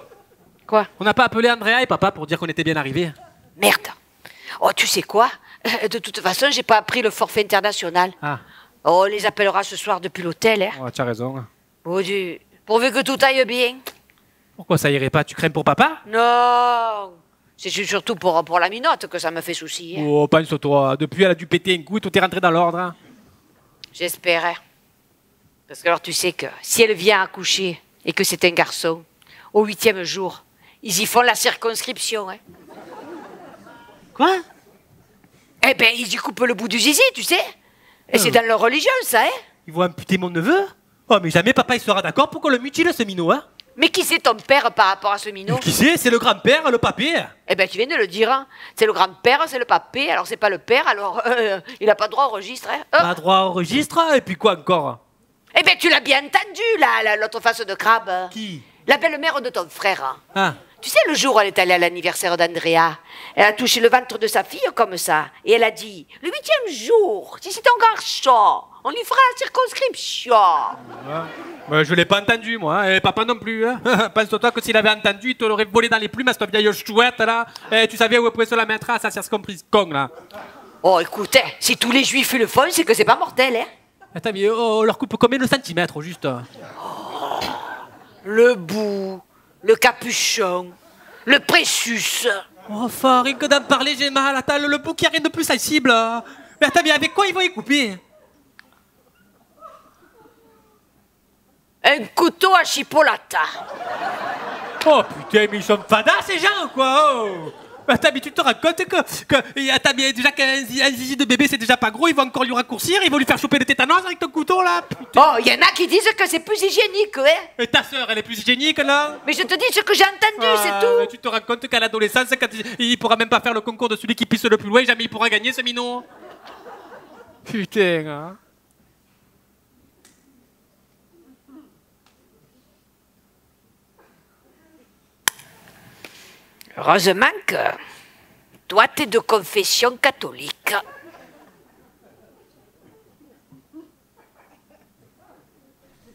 Quoi? on n'a pas appelé Andrea et papa pour dire qu'on était bien arrivés. Merde. Oh, tu sais quoi? De toute façon, j'ai pas appris le forfait international. Ah, Oh, on les appellera ce soir depuis l'hôtel, hein. oh, tu as raison. Oh, pourvu que tout aille bien. Pourquoi ça irait pas? Tu crains pour papa? Non, c'est surtout pour la minotte que ça me fait souci, hein. Oh, pense-toi. Depuis, elle a dû péter un coup et tout est rentré dans l'ordre. Hein. J'espère, hein. Parce que alors tu sais que si elle vient accoucher et que c'est un garçon, au 8e jour, ils y font la circonscription, hein. Quoi? Eh ben, ils y coupent le bout du zizi, tu sais. Et c'est dans leur religion, ça, hein. Ils vont amputer mon neveu? Oh, mais jamais papa il sera d'accord pour qu'on le mutile, ce minot, hein? Mais qui c'est ton père par rapport à ce minot? Qui c'est? C'est le grand-père, le papé. Eh ben, tu viens de le dire, hein. C'est le grand-père, c'est le papé, alors c'est pas le père, alors il a pas droit au registre, hein. Pas droit au registre? Et puis quoi encore? Eh ben, tu l'as bien entendu, là, l'autre face de crabe. Qui? La belle-mère de ton frère, hein. Ah. Tu sais, le jour où elle est allée à l'anniversaire d'Andrea, elle a touché le ventre de sa fille comme ça. Et elle a dit, le 8e jour, si c'est un garçon, on lui fera la circonscription. Ouais, je l'ai pas entendu, moi. Et papa non plus. Hein. Pense-toi que s'il avait entendu, il te l'aurait volé dans les plumes à cette vieille chouette, là. Et tu savais où elle pouvait se la mettre à sa circonscription, là. Oh, écoute, hein, si tous les juifs le font, c'est que c'est pas mortel, hein. Attends, mais on leur coupe combien de centimètres, au juste? Le bout, le capuchon, le précieux. Oh, enfin, rien que d'en parler, j'ai mal. Attends, le bout qui a rien de plus sensible. Mais attends, mais avec quoi ils vont y couper? Un couteau à chipolata. Oh putain, mais ils sont fadas ces gens, quoi. Oh. Attends, mais tu te rends compte que attends, mais déjà qu'un zizi de bébé c'est déjà pas gros, ils vont encore lui raccourcir, ils vont lui faire choper le tétanos avec ton couteau là. Putain. Oh, il y en a qui disent que c'est plus hygiénique, hein. Et ta sœur, elle est plus hygiénique là? Mais je te dis ce que j'ai entendu, c'est Mais tout. tu te rends compte qu'à l'adolescence, quand il pourra même pas faire le concours de celui qui pisse le plus loin, jamais il pourra gagner ce minot. Putain, hein. Heureusement que toi, t'es de confession catholique.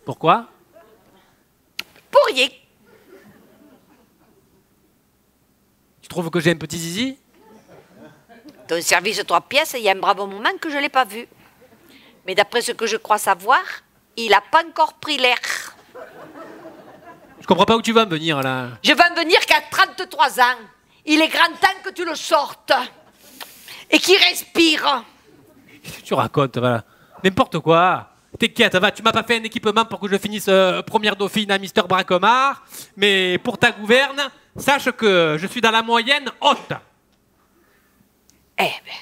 Pourquoi? Pour rien. Tu trouves que j'ai un petit zizi? Ton service 3 pièces, il y a un brave moment que je ne l'ai pas vu. Mais d'après ce que je crois savoir, il n'a pas encore pris l'air. Je comprends pas où tu vas me venir là. Je vais en venir qu'à 33 ans. Il est grand temps que tu le sortes. Et qu'il respire. Tu racontes, voilà. N'importe quoi. T'inquiète, va, tu m'as pas fait un équipement pour que je finisse première dauphine à Mister Bracomar, mais pour ta gouverne, sache que je suis dans la moyenne haute. Eh ben,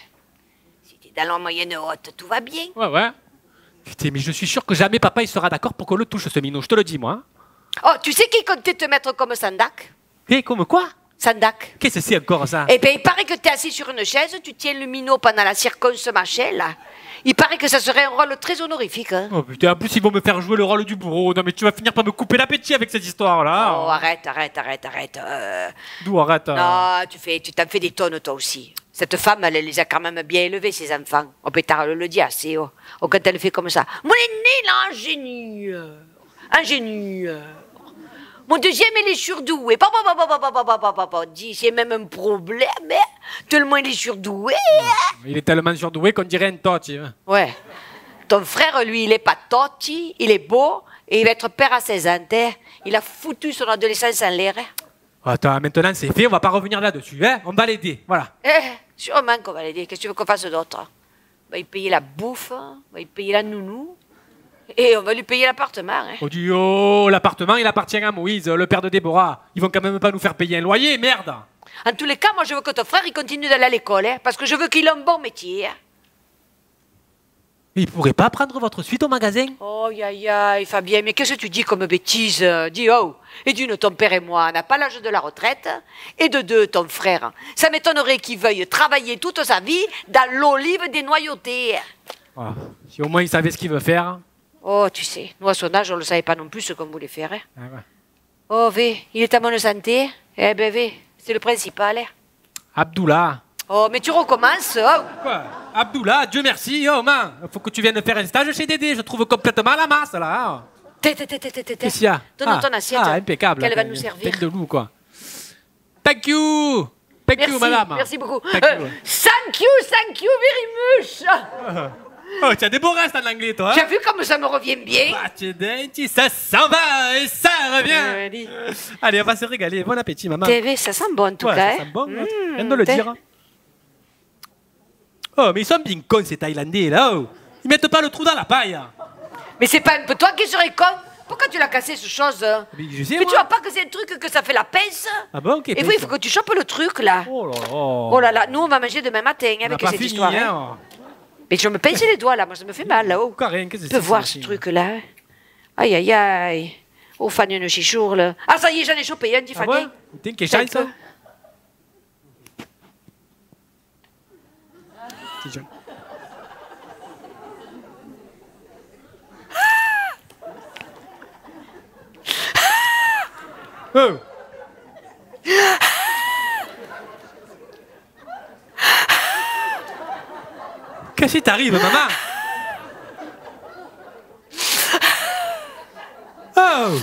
si t'es dans la moyenne haute, tout va bien. Ouais. Putain, mais je suis sûr que jamais papa il sera d'accord pour qu'on le touche ce minot, je te le dis moi. Hein. Oh, tu sais qui comptait te mettre comme Sandak? Et comme quoi? Sandak. Qu'est-ce que c'est encore ça? Eh ben, il paraît que t'es assis sur une chaise, tu tiens le minot pendant la circonce-machin, là. Il paraît que ça serait un rôle très honorifique, hein. Oh putain, en plus ils vont me faire jouer le rôle du bourreau. Non mais tu vas finir par me couper l'appétit avec cette histoire-là. Oh, arrête. D'où arrête? Non, tu t'en fais des tonnes, toi aussi. Cette femme, elle les a quand même bien élevés, ses enfants. Oh, pétard, le dit assez, oh. Oh, quand elle fait comme ça. Mon aîné, là, ingénieur. Mon deuxième, il est surdoué. Dis, c'est même un problème, hein. Tellement il est surdoué. Il est tellement surdoué qu'on dirait un toti. Hein. Ouais. Ton frère, lui, il est pas toti, il est beau, et il va être père à 16 ans, hein. Il a foutu son adolescence en l'air, hein. Attends, maintenant c'est fait, on va pas revenir là-dessus, hein. On va l'aider, voilà. Sûrement qu'on va l'aider. Qu'est-ce que tu veux qu'on fasse d'autre? On va lui payer la bouffe, on va lui payer la nounou, et on va lui payer l'appartement, hein. Oh Dieu, l'appartement il appartient à Moïse, le père de Déborah. Ils vont quand même pas nous faire payer un loyer, merde. En tous les cas, moi je veux que ton frère il continue d'aller à l'école, hein, parce que je veux qu'il ait un bon métier, hein. Il pourrait pas prendre votre suite au magasin? Oh, Fabien, mais qu'est-ce que tu dis comme bêtise? Dis, oh, et d'une, ton père et moi, on n'a pas l'âge de la retraite, et de deux, ton frère. Ça m'étonnerait qu'il veuille travailler toute sa vie dans l'olive des noyautés. Voilà. Si au moins il savait ce qu'il veut faire. Oh, tu sais, nous à son âge, on ne le savait pas non plus ce qu'on voulait faire, hein. Ah ouais. Oh, il est à bonne santé? Eh ben, c'est le principal, hein. Abdullah. Oh, mais tu recommences, oh. Quoi? Abdullah, Dieu merci, oh man. Faut que tu viennes faire un stage chez Dédé, je trouve complètement la masse là. Qu'est-ce qu'il y a? Donne ton assiette. Ah, impeccable. Qu'elle va nous servir. Tête de loup, quoi. Thank you. Thank Merci, you, madame. merci beaucoup. Thank you. Thank you very much. Oh, tu as des beaux restes en anglais, toi. Tu as vu comme ça me revient bien? Bah, tu es dingue, ça s'en va et ça revient. Allez, on va se régaler. Bon appétit, maman. TV, ça sent bon en tout Ouais, cas. ça sent bon. Mmh, Viens de le t'es- dire. Oh, mais ils sont bien cons, ces Thaïlandais, là. Oh. Ils mettent pas le trou dans la paille. Mais c'est pas un peu toi qui serais con? Pourquoi tu l'as cassé, ce chose? Mais je sais, Mais moi. tu vois pas que c'est un truc que ça fait la pince? Ah bon, ok. Et oui, il faut que tu chopes le truc là. Oh là là. Oh là là, nous on va manger demain matin On n'a avec pas cette fini, histoire. Hein. hein. Mais je me pince les doigts là, moi ça me fait mal là-haut. Karen, qu'est-ce que Tu peux voir ce truc là. Aïe aïe aïe. Oh, Fanny ne chichour là. Ah, ça y est, j'en ai chopé un, dit Ah Fanny. bon? T'es quelle chance, ça? Oh. Qu'est-ce qui t'arrive, maman? Oh!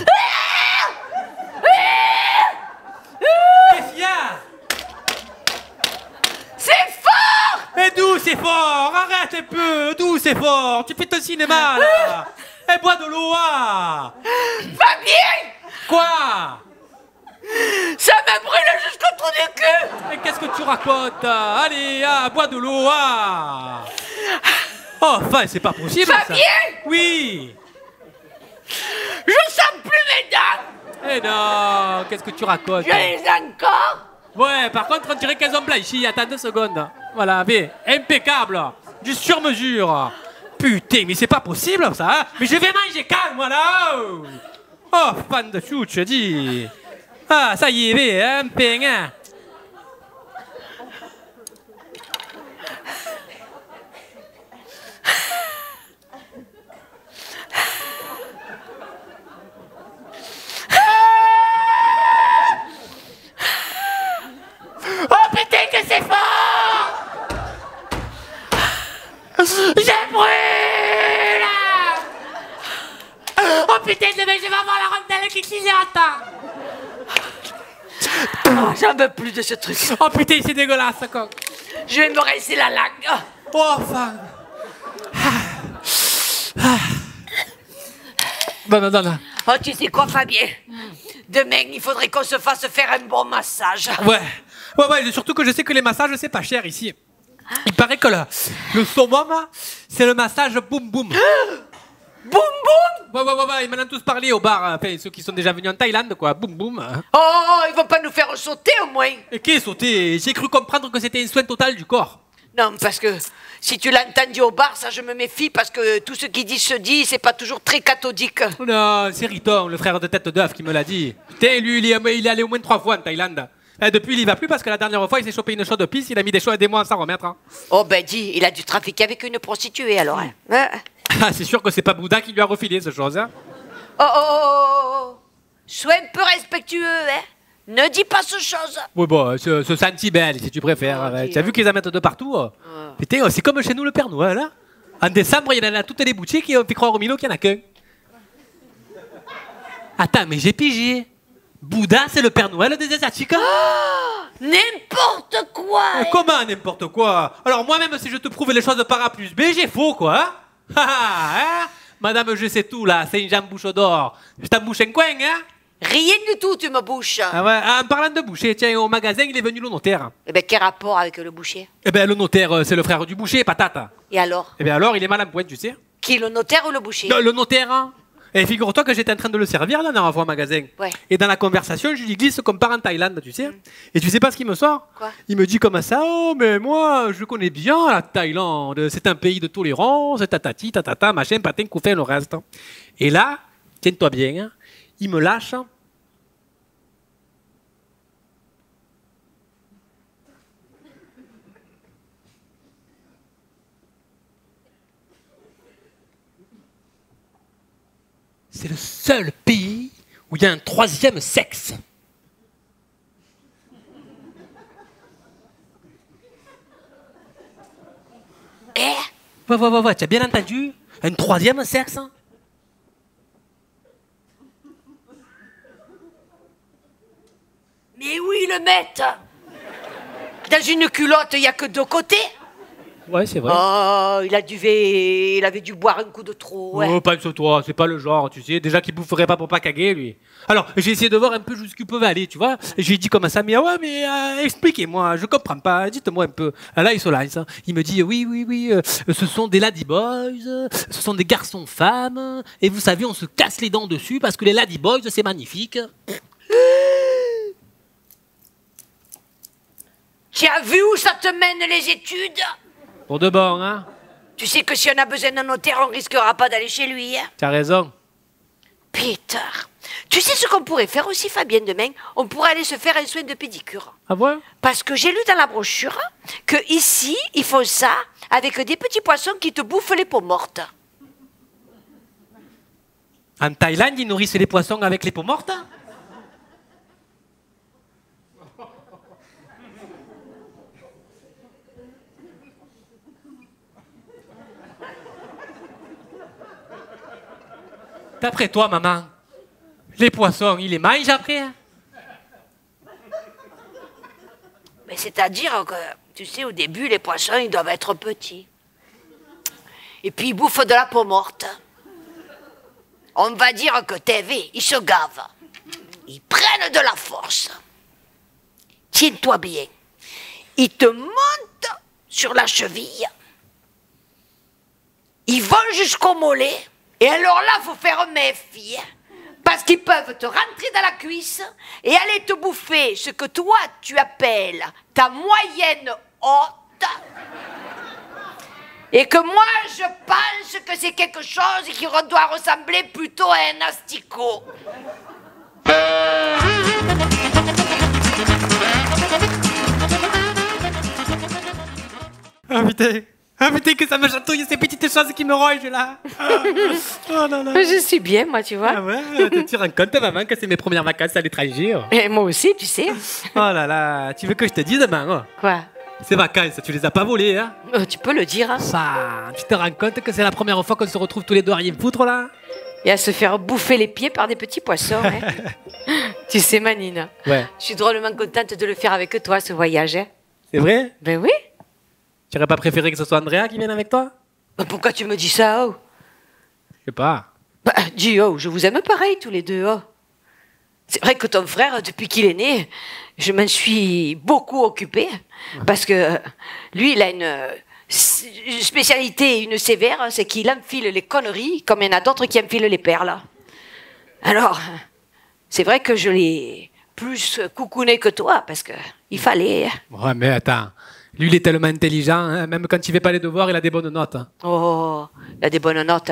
Qu'est-ce qu'il y a? C'est fort! Mais d'où c'est fort? Arrête un peu! D'où c'est fort? Tu fais ton cinéma, là! Eh, bois de l'eau, ah! Fabien! Quoi? Ça me brûle jusqu'au trou du cul! Mais qu'est-ce que tu racontes? Allez, ah, bois de l'eau, ah! Oh, enfin, c'est pas possible, ça! Fabien! Oui! Je sens plus mes dents! Eh non, qu'est-ce que tu racontes? Je les ai encore! Ouais, par contre, on dirait qu'elles ont blanchi. Attends 2 secondes. Voilà, mais impeccable. Du sur-mesure. Putain, mais c'est pas possible, ça. Hein, mais je vais manger calme, voilà. Oh, fan de chou, je dis. Ah, ça y est, mais, un pain, hein. Oh putain que c'est fort! Je brûle! Oh putain, demain je vais avoir la rondelle qui clignote! Oh, j'en veux plus de ce truc. Oh putain, c'est dégueulasse, quoi. Je vais me rincer la langue. Oh, fan. Non, non, non. Oh, tu sais quoi, Fabien? Demain, il faudrait qu'on se fasse faire un bon massage. Ouais, surtout que je sais que les massages, c'est pas cher ici. Il paraît que le summum, c'est le massage boum boum. Boum boum! Ouais, ils m'en ont tous parlé au bar, enfin, ceux qui sont déjà venus en Thaïlande, quoi, boum boum. Oh, ils vont pas nous faire sauter au moins. Et qu'est-ce sauté? J'ai cru comprendre que c'était un soin total du corps. Non, parce que si tu l'as entendu au bar, ça je me méfie parce que tout ce qui dit se dit, c'est pas toujours très cathodique. Non, c'est Riton, le frère de tête d'œuf, qui me l'a dit. Putain, lui, il est allé au moins 3 fois en Thaïlande. Depuis, il y va plus parce que la dernière fois, il s'est chopé une chaude de pisse, il a mis des mois à s'en remettre. Hein. Oh ben dis, il a dû trafiquer avec une prostituée alors. Hein. Ah, c'est sûr que c'est pas Bouddha qui lui a refilé ce chose. Hein. Oh. Sois un peu respectueux, hein. Ne dis pas ce chose. Oui, bon, ce senti belle, si tu préfères. Oh, Tu as vu qu'ils en mettent de partout? Putain, c'est comme chez nous le Père Noël. Hein. En décembre, il y en a toutes les boutiques qui ont fait croire au Milo qu'il n'y en a qu'un. Attends, mais j'ai pigé. Bouddha, c'est le Père Noël des Asiatiques. N'importe quoi. Hein. Comment n'importe quoi? Alors moi-même, si je te prouve les choses par A plus B, j'ai faux, quoi. Hein. Hein? Madame, je sais tout, là, c'est une jambe bouche d'or. Je t'embouche un coin, hein? Rien du tout, tu me bouches. Ah ouais, en parlant de boucher, tiens, au magasin, il est venu le notaire. Eh ben quel rapport avec le boucher? Eh ben, le notaire, c'est le frère du boucher, patate. Et alors? Eh ben alors, il est mal en point, tu sais. Qui, le notaire ou le boucher? Le notaire, hein. Et figure-toi que j'étais en train de le servir la dernière fois au magasin. Ouais. Et dans la conversation, je lui glisse qu'on part en Thaïlande, tu sais. Et tu sais pas ce qu'il me sort? Quoi? Il me dit comme ça, oh mais moi je connais bien la Thaïlande, c'est un pays de tolérance, tatati, tatata, machin, patin, couffin, le reste. Et là, tiens-toi bien, hein, il me lâche. C'est le seul pays où il y a un 3e sexe. Ouais, tu as bien entendu? Un 3e sexe? Mais oui, le maître. Dans une culotte, il n'y a que 2 côtés. Ouais, c'est vrai. Oh, il avait dû boire un coup de trop. Ouais. Oh, pense-toi, c'est pas le genre, tu sais. Déjà qu'il boufferait pas pour pas caguer, lui. Alors, j'ai essayé de voir un peu jusqu'où pouvait aller, tu vois. Et j'ai dit comme ça, mais ouais, mais expliquez-moi, je comprends pas, dites-moi un peu. Là, il se lance. Hein. Il me dit, oui, ce sont des ladyboys, ce sont des garçons-femmes, et vous savez, on se casse les dents dessus parce que les ladyboys, c'est magnifique. Tu as vu où ça te mène les études? Pour de bon, hein. Tu sais que si on a besoin d'un notaire, on risquera pas d'aller chez lui. Hein? T'as raison. Peter, tu sais ce qu'on pourrait faire aussi, Fabien, demain? On pourrait aller se faire un soin de pédicure. Ah ouais? Parce que j'ai lu dans la brochure que ici, ils font ça avec des petits poissons qui te bouffent les peaux mortes. En Thaïlande, ils nourrissent les poissons avec les peaux mortes? D'après toi, maman, les poissons, ils les mangent après? Mais c'est-à-dire que, tu sais, au début, les poissons, ils doivent être petits. Et puis, ils bouffent de la peau morte. On va dire que TV, ils se gavent. Ils prennent de la force. Tiens-toi bien. Ils te montent sur la cheville. Ils vont jusqu'au mollet. Et alors là, faut faire méfier. Parce qu'ils peuvent te rentrer dans la cuisse et aller te bouffer ce que toi, tu appelles ta moyenne haute. Et que moi, je pense que c'est quelque chose qui doit ressembler plutôt à un asticot. Ah putain, que ça me chatouille ces petites choses qui me rongent là. Oh là là. Je suis bien, moi, tu vois. Ah ouais, tu te rends compte, maman, que c'est mes premières vacances à l'étranger. Et moi aussi, tu sais. Oh là là, tu veux que je te dise, maman? Quoi? Ces vacances, tu les as pas volées, hein? Tu peux le dire, hein. Ça, tu te rends compte que c'est la première fois qu'on se retrouve tous les deux à rien foutre là? Et à se faire bouffer les pieds par des petits poissons, hein. Tu sais, Manine. Ouais. Je suis drôlement contente de le faire avec toi, ce voyage, hein. C'est vrai? Ben oui. Tu aurais pas préféré que ce soit Andrea qui vienne avec toi? Ben pourquoi tu me dis ça, oh? Je sais pas. Bah, dis, oh, je vous aime pareil, tous les deux, oh. C'est vrai que ton frère, depuis qu'il est né, je m'en suis beaucoup occupée. Parce que lui, il a une spécialité, une sévère, c'est qu'il enfile les conneries comme il y en a d'autres qui enfilent les perles. Alors, c'est vrai que je l'ai plus coucouné que toi, parce que il fallait. Ouais, mais attends. Lui, il est tellement intelligent, hein, même quand il fait pas les devoirs, il a des bonnes notes. Oh, il a des bonnes notes.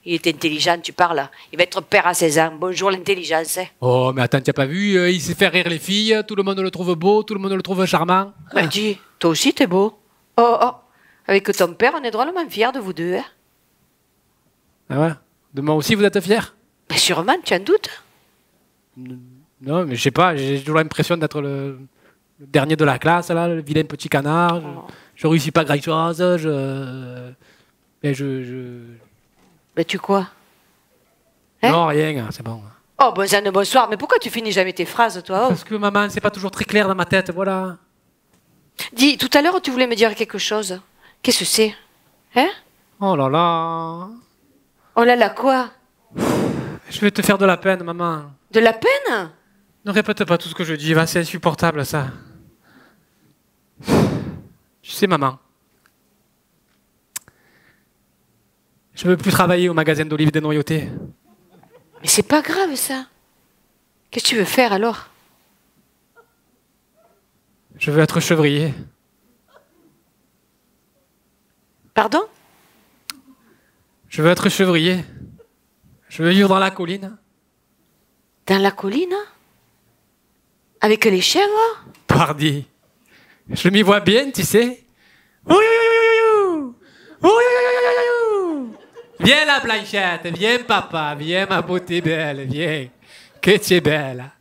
Il est intelligent, tu parles. Il va être père à 16 ans. Bonjour l'intelligence. Hein. Oh, mais attends, tu n'as pas vu? Il sait faire rire les filles, tout le monde le trouve beau, tout le monde le trouve charmant. Ben dis, toi aussi t'es beau. Oh, avec ton père, on est drôlement fiers de vous deux. Hein. Ah ouais? De moi aussi, vous êtes fiers? Mais sûrement, tu en doutes? Non, mais je sais pas, j'ai toujours l'impression d'être le dernier de la classe, là, le vilain petit canard. Je réussis pas grand-chose, Mais Mais tu quoi? Hein? Non, rien, c'est bon. Oh, bonsoir, mais pourquoi tu finis jamais tes phrases, toi? Oh. Parce que maman, c'est pas toujours très clair dans ma tête, voilà. Dis, tout à l'heure, tu voulais me dire quelque chose. Qu'est-ce que c'est? Hein? Oh là là. Oh là là, quoi? Je vais te faire de la peine, maman. De la peine? Ne répète pas tout ce que je dis, va, c'est insupportable, ça. Tu sais, maman, je veux plus travailler au magasin d'olives de noyauté. Mais c'est pas grave, ça. Qu'est-ce que tu veux faire, alors? Je veux être chevrier. Pardon? Je veux être chevrier. Je veux vivre dans la colline. Dans la colline? Avec les chèvres? Pardi. Je m'y vois bien, tu sais. Oui, oui, oui, oui, oui, oui. Viens la Blanchette, viens papa, viens ma beauté belle, viens. Que tu es belle.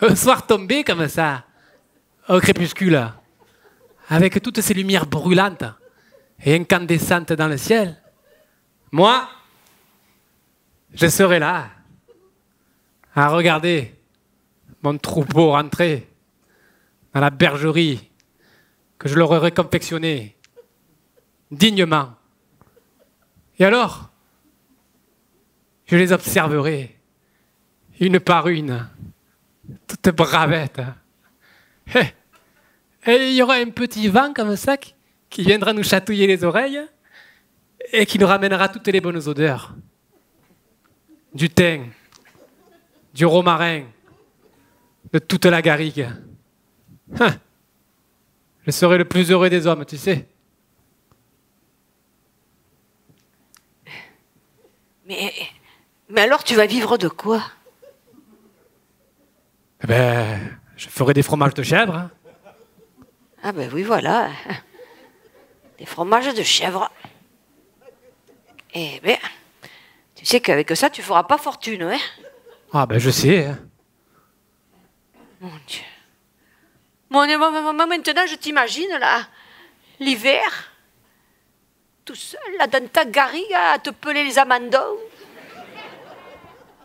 Un soir tombé comme ça, au crépuscule, avec toutes ces lumières brûlantes et incandescentes dans le ciel, moi, je serai là, à regarder mon troupeau rentrer dans la bergerie que je leur aurais confectionné dignement. Et alors, je les observerai, une par une, toutes bravettes. Et il y aura un petit vent comme ça qui viendra nous chatouiller les oreilles et qui nous ramènera toutes les bonnes odeurs. Du thym, du romarin, de toute la garrigue. Je serai le plus heureux des hommes, tu sais. Mais alors tu vas vivre de quoi? Eh ben, je ferai des fromages de chèvre. Hein. Ah ben oui, voilà. Des fromages de chèvre. Eh bien, tu sais qu'avec ça, tu feras pas fortune, hein? Ah ben, je sais. Hein. Mon Dieu. Moi, maintenant, je t'imagine, là, l'hiver, tout seul, là, dans ta garrigue, à te peler les amandons.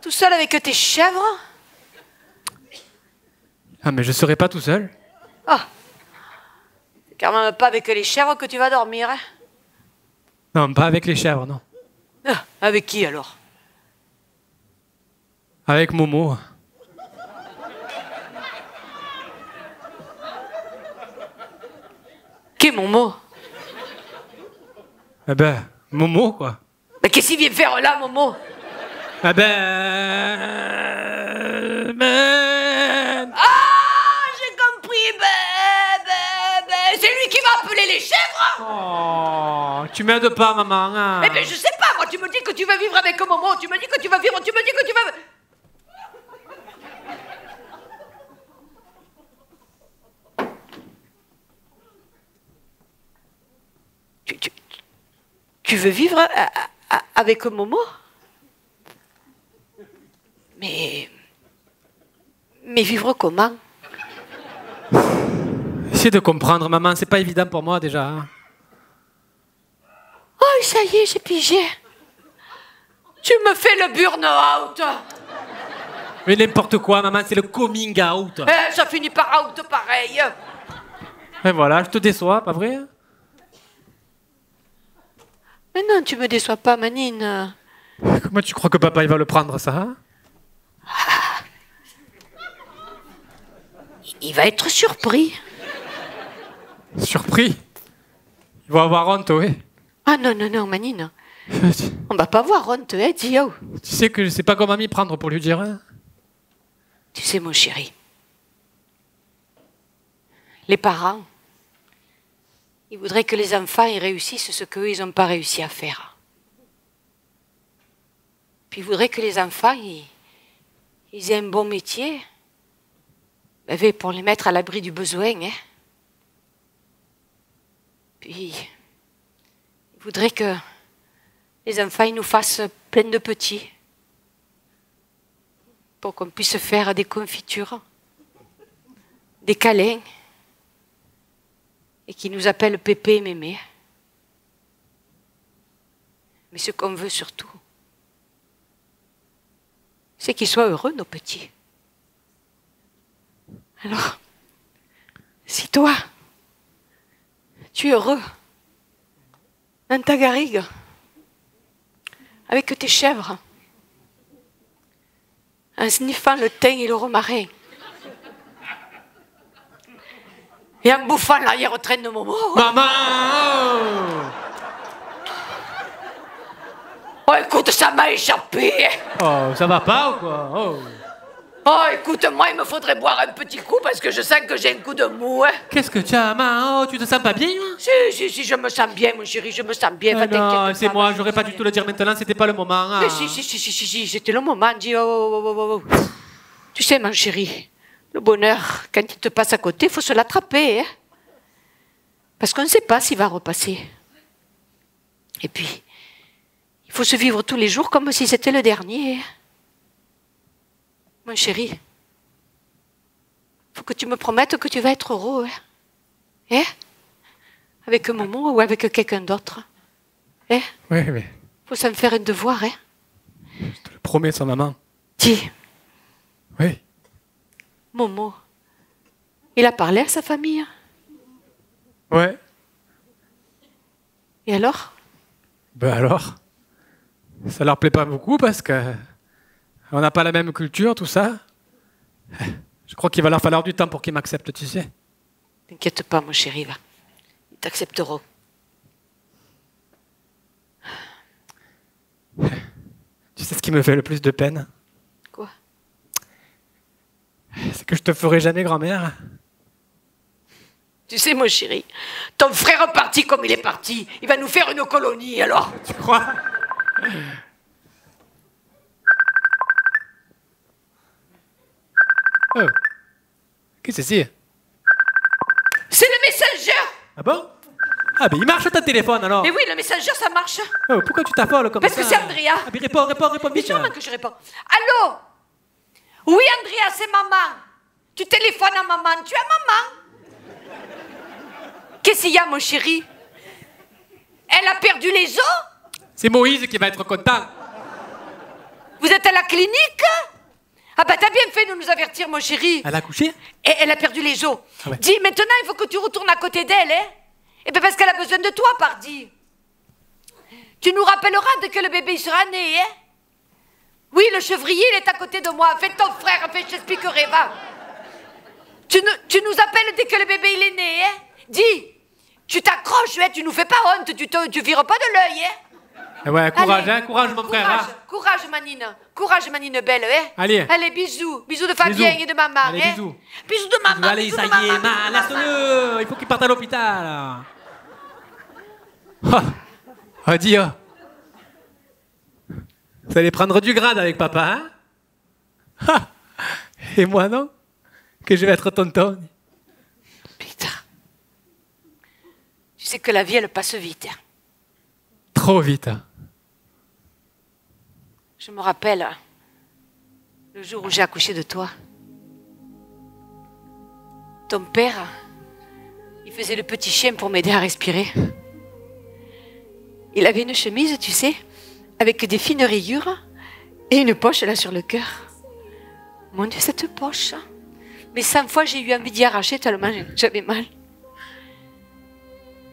Tout seul avec tes chèvres. Ah, mais je serai pas tout seul. Ah, c'est quand même pas avec les chèvres que tu vas dormir, hein? Non, pas avec les chèvres, non. Ah, avec qui, alors? Avec Momo. Qui est Momo? Eh ben, Momo, quoi. Mais qu'est-ce qu'il vient faire là, Momo? Eh ben... Ah, j'ai compris, c'est lui qui m'a appelé les chèvres. Oh, tu m'aides pas, maman. Hein. Eh bien, je sais pas, moi, tu me dis que tu vas vivre avec Momo, tu me dis que tu vas vivre, tu me dis que tu vas... Tu veux vivre avec Momo? Mais vivre comment? Essaye de comprendre, maman, c'est pas évident pour moi déjà. Hein. Oh, ça y est, j'ai pigé. Tu me fais le burn-out. Mais n'importe quoi, maman, c'est le coming out. Eh, ça finit par out pareil. Et voilà, je te déçois, pas vrai? Mais non, tu me déçois pas, Manine. Comment tu crois que papa il va le prendre, ça? Hein? Il va être surpris. Surpris? Il va avoir honte, oui. Ah non, non, non, Manine. On va pas avoir honte, hein, Dio. Tu sais que je sais pas comment m'y prendre pour lui dire. Hein? Tu sais, mon chéri, les parents, ils voudraient que les enfants ils réussissent ce qu'eux, ils n'ont pas réussi à faire. Puis ils voudraient que les enfants, ils aient un bon métier, ben, pour les mettre à l'abri du besoin. Hein. Puis ils voudraient que les enfants ils nous fassent plein de petits pour qu'on puisse faire des confitures, des câlins, et qui nous appellent Pépé et Mémé. Mais ce qu'on veut surtout, c'est qu'ils soient heureux, nos petits. Alors, si toi, tu es heureux, dans ta garrigue, avec tes chèvres, en sniffant le thym et le romarin, et en bouffant l'arrière-train de Momo. Maman! Oh, écoute, ça m'a échappé. Oh, ça va pas ou quoi? Oh. Oh, écoute, moi, il me faudrait boire un petit coup parce que je sens que j'ai un coup de mou. Hein. Qu'est-ce que tu as, maman? Oh, tu te sens pas bien? Hein? Si, je me sens bien, mon chéri, je me sens bien. Va, non, t'inquiète c'est pas, moi, je j'aurais me pas sens du tout bien. le dire maintenant, c'était pas le moment. Hein. Mais si, c'était le moment, dis oh. Tu sais, mon chéri, le bonheur, quand il te passe à côté, il faut se l'attraper. Hein. Parce qu'on ne sait pas s'il va repasser. Et puis, il faut se vivre tous les jours comme si c'était le dernier. Mon chéri, il faut que tu me promettes que tu vas être heureux. Hein? Avec Momo ou avec quelqu'un d'autre. Hein? Oui, oui. Faut s'en faire un devoir. Hein? Je te le promets, ça, maman. Dis, Oui. Momo, il a parlé à sa famille? Ouais. Et alors? Ben alors, ça leur plaît pas beaucoup parce que on n'a pas la même culture, tout ça. Je crois qu'il va leur falloir du temps pour qu'ils m'acceptent, tu sais. T'inquiète pas, mon chéri, va. Ils t'accepteront. Tu sais ce qui me fait le plus de peine? Quoi? C'est que je te ferai jamais grand-mère. Tu sais, mon chéri, ton frère parti comme il est parti, il va nous faire une colonie, alors. Tu crois? Oh. Qu'est-ce que c'est? C'est le messenger! Ah bon? Ah ben il marche ton téléphone alors. Mais oui, le messenger, ça marche. Oh, pourquoi tu t'affoles comme Parce ça? que c'est Andrea. Ah ben réponds Mais vite. sûrement que je réponds. Allô? Oui, Andrea, c'est maman. Tu téléphones à maman. Tu as maman? Qu'est-ce qu'il y a, mon chéri? Elle a perdu les os? C'est Moïse qui va être content. Vous êtes à la clinique? Ah bah t'as bien fait de nous avertir, mon chéri. Elle a couché? Et elle a perdu les os. Ah ouais. Dis, maintenant, il faut que tu retournes à côté d'elle, hein? Eh bien, parce qu'elle a besoin de toi, pardi. Tu nous rappelleras dès que le bébé il sera né, hein? Oui, le chevrier, il est à côté de moi. Fais ton frère, fais, je t'expliquerai, va. Tu nous appelles dès que le bébé il est né, hein? Dis, tu t'accroches, hein? Tu nous fais pas honte, tu vires pas de l'œil, hein? Ouais, courage, Allez, hein, courage mon frère. Hein. Courage, Manine. Courage, Manine belle, hein? Allez. Allez, bisous. Bisous de Fabien Bisous. et de maman, Allez, hein? bisous. Bisous de maman, Allez, bisous ça de y maman, est, bisous de maman. laisse-le. Il faut qu'il parte à l'hôpital. Oh, dis, oh. Vous allez prendre du grade avec papa, hein? Ah. Et moi, non? Que je vais être tonton. Putain. Tu sais que la vie, elle passe vite. Hein. Trop vite. Hein. Je me rappelle le jour où j'ai accouché de toi. Ton père, il faisait le petit chien pour m'aider à respirer. Il avait une chemise, tu sais, avec des fines rayures et une poche là sur le cœur. Mon Dieu, cette poche. Mais 100 fois, j'ai eu envie d'y arracher tellement j'avais mal.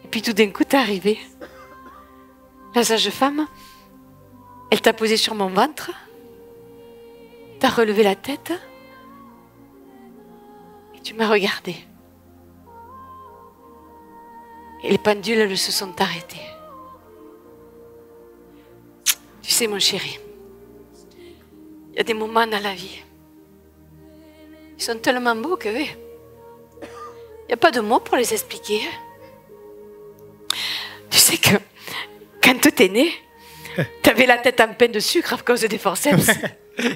Et puis tout d'un coup, t'es arrivé. La sage-femme, elle t'a posé sur mon ventre. T'as relevé la tête. Et tu m'as regardé. Et les pendules, elles se sont arrêtées. Tu sais, mon chéri, il y a des moments dans la vie. Ils sont tellement beaux que il n'y a pas de mots pour les expliquer. Tu sais que quand t'es né, t'avais la tête en pain de sucre à cause des forceps.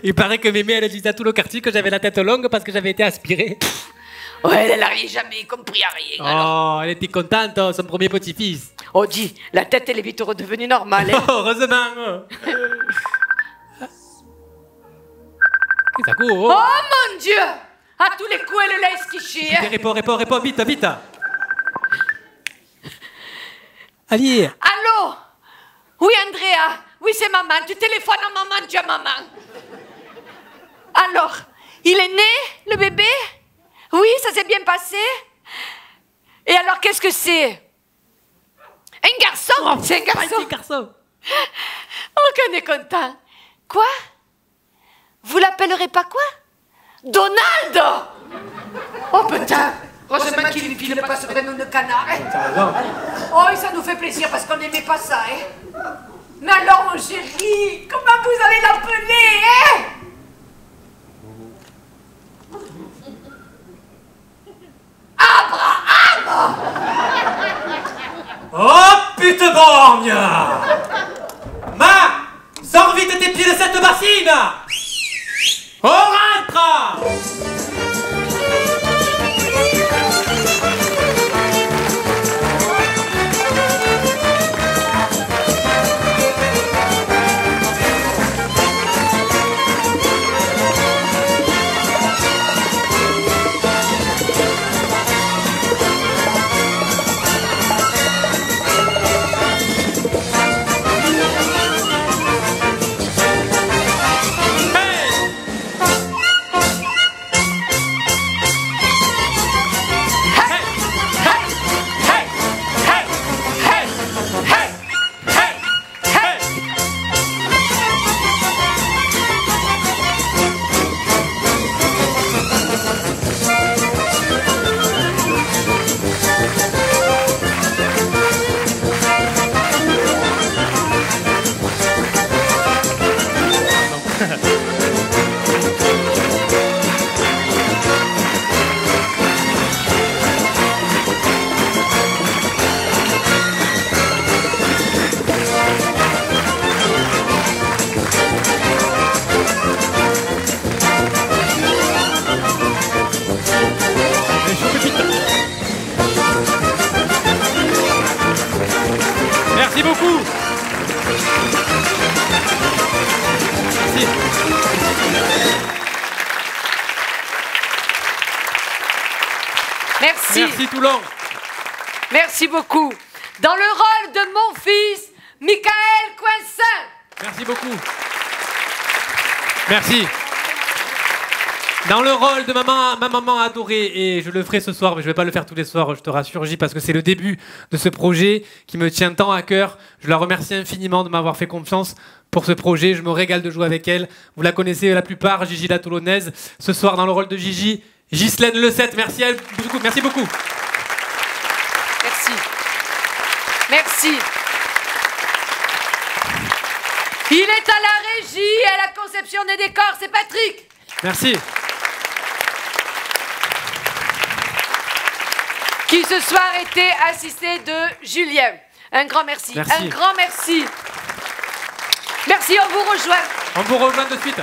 Il paraît que mémé, elle disait à tout le quartier que j'avais la tête longue parce que j'avais été aspiré. Ouais, elle n'avait jamais compris à rien. Alors. Oh, elle était contente, son premier petit-fils. Oh, dis, la tête, elle est vite redevenue normale. Hein. Oh, heureusement. Ça court. Oh mon Dieu! À tous les coups, elle l'a esquiché. Hein. Réponds, vite. Allez. Allô? Oui, Andrea. Oui, c'est maman. Tu téléphones à maman, tu as maman. Alors, il est né, le bébé? Oui, ça s'est bien passé. Et alors, qu'est-ce que c'est? Un garçon? Oh, c'est un garçon. Un garçon. Oh, qu'on est content. Quoi? Vous l'appellerez pas quoi? Donald! Oh putain! Heureusement qu'il ne file pas ce prénom de canard. Hein? Oh, ça nous fait plaisir parce qu'on n'aimait pas ça. Hein? Mais alors, mon chéri, comment vous allez l'appeler? Hein? Abraham! Oh, putain borgne! Ma! Sors vite tes pieds de cette bassine! On rentre! beaucoup. Merci. Merci. Merci Toulon. Merci beaucoup. Dans le rôle de mon fils, Michael Coinsin. Merci beaucoup. Merci. Dans le rôle de ma maman adorée, et je le ferai ce soir, mais je ne vais pas le faire tous les soirs, je te rassure, J, parce que c'est le début de ce projet qui me tient tant à cœur. Je la remercie infiniment de m'avoir fait confiance pour ce projet. Je me régale de jouer avec elle. Vous la connaissez la plupart, Gigi la Toulonnaise. Ce soir, dans le rôle de Gigi, Ghislaine Lecette. Merci à elle beaucoup. Merci beaucoup. Merci. Merci. Il est à la régie et à la conception des décors, c'est Patrick. Merci. Qui ce soir était assisté de Julien. Un grand merci. Merci. Un grand merci. Merci, on vous rejoint. On vous rejoint de suite.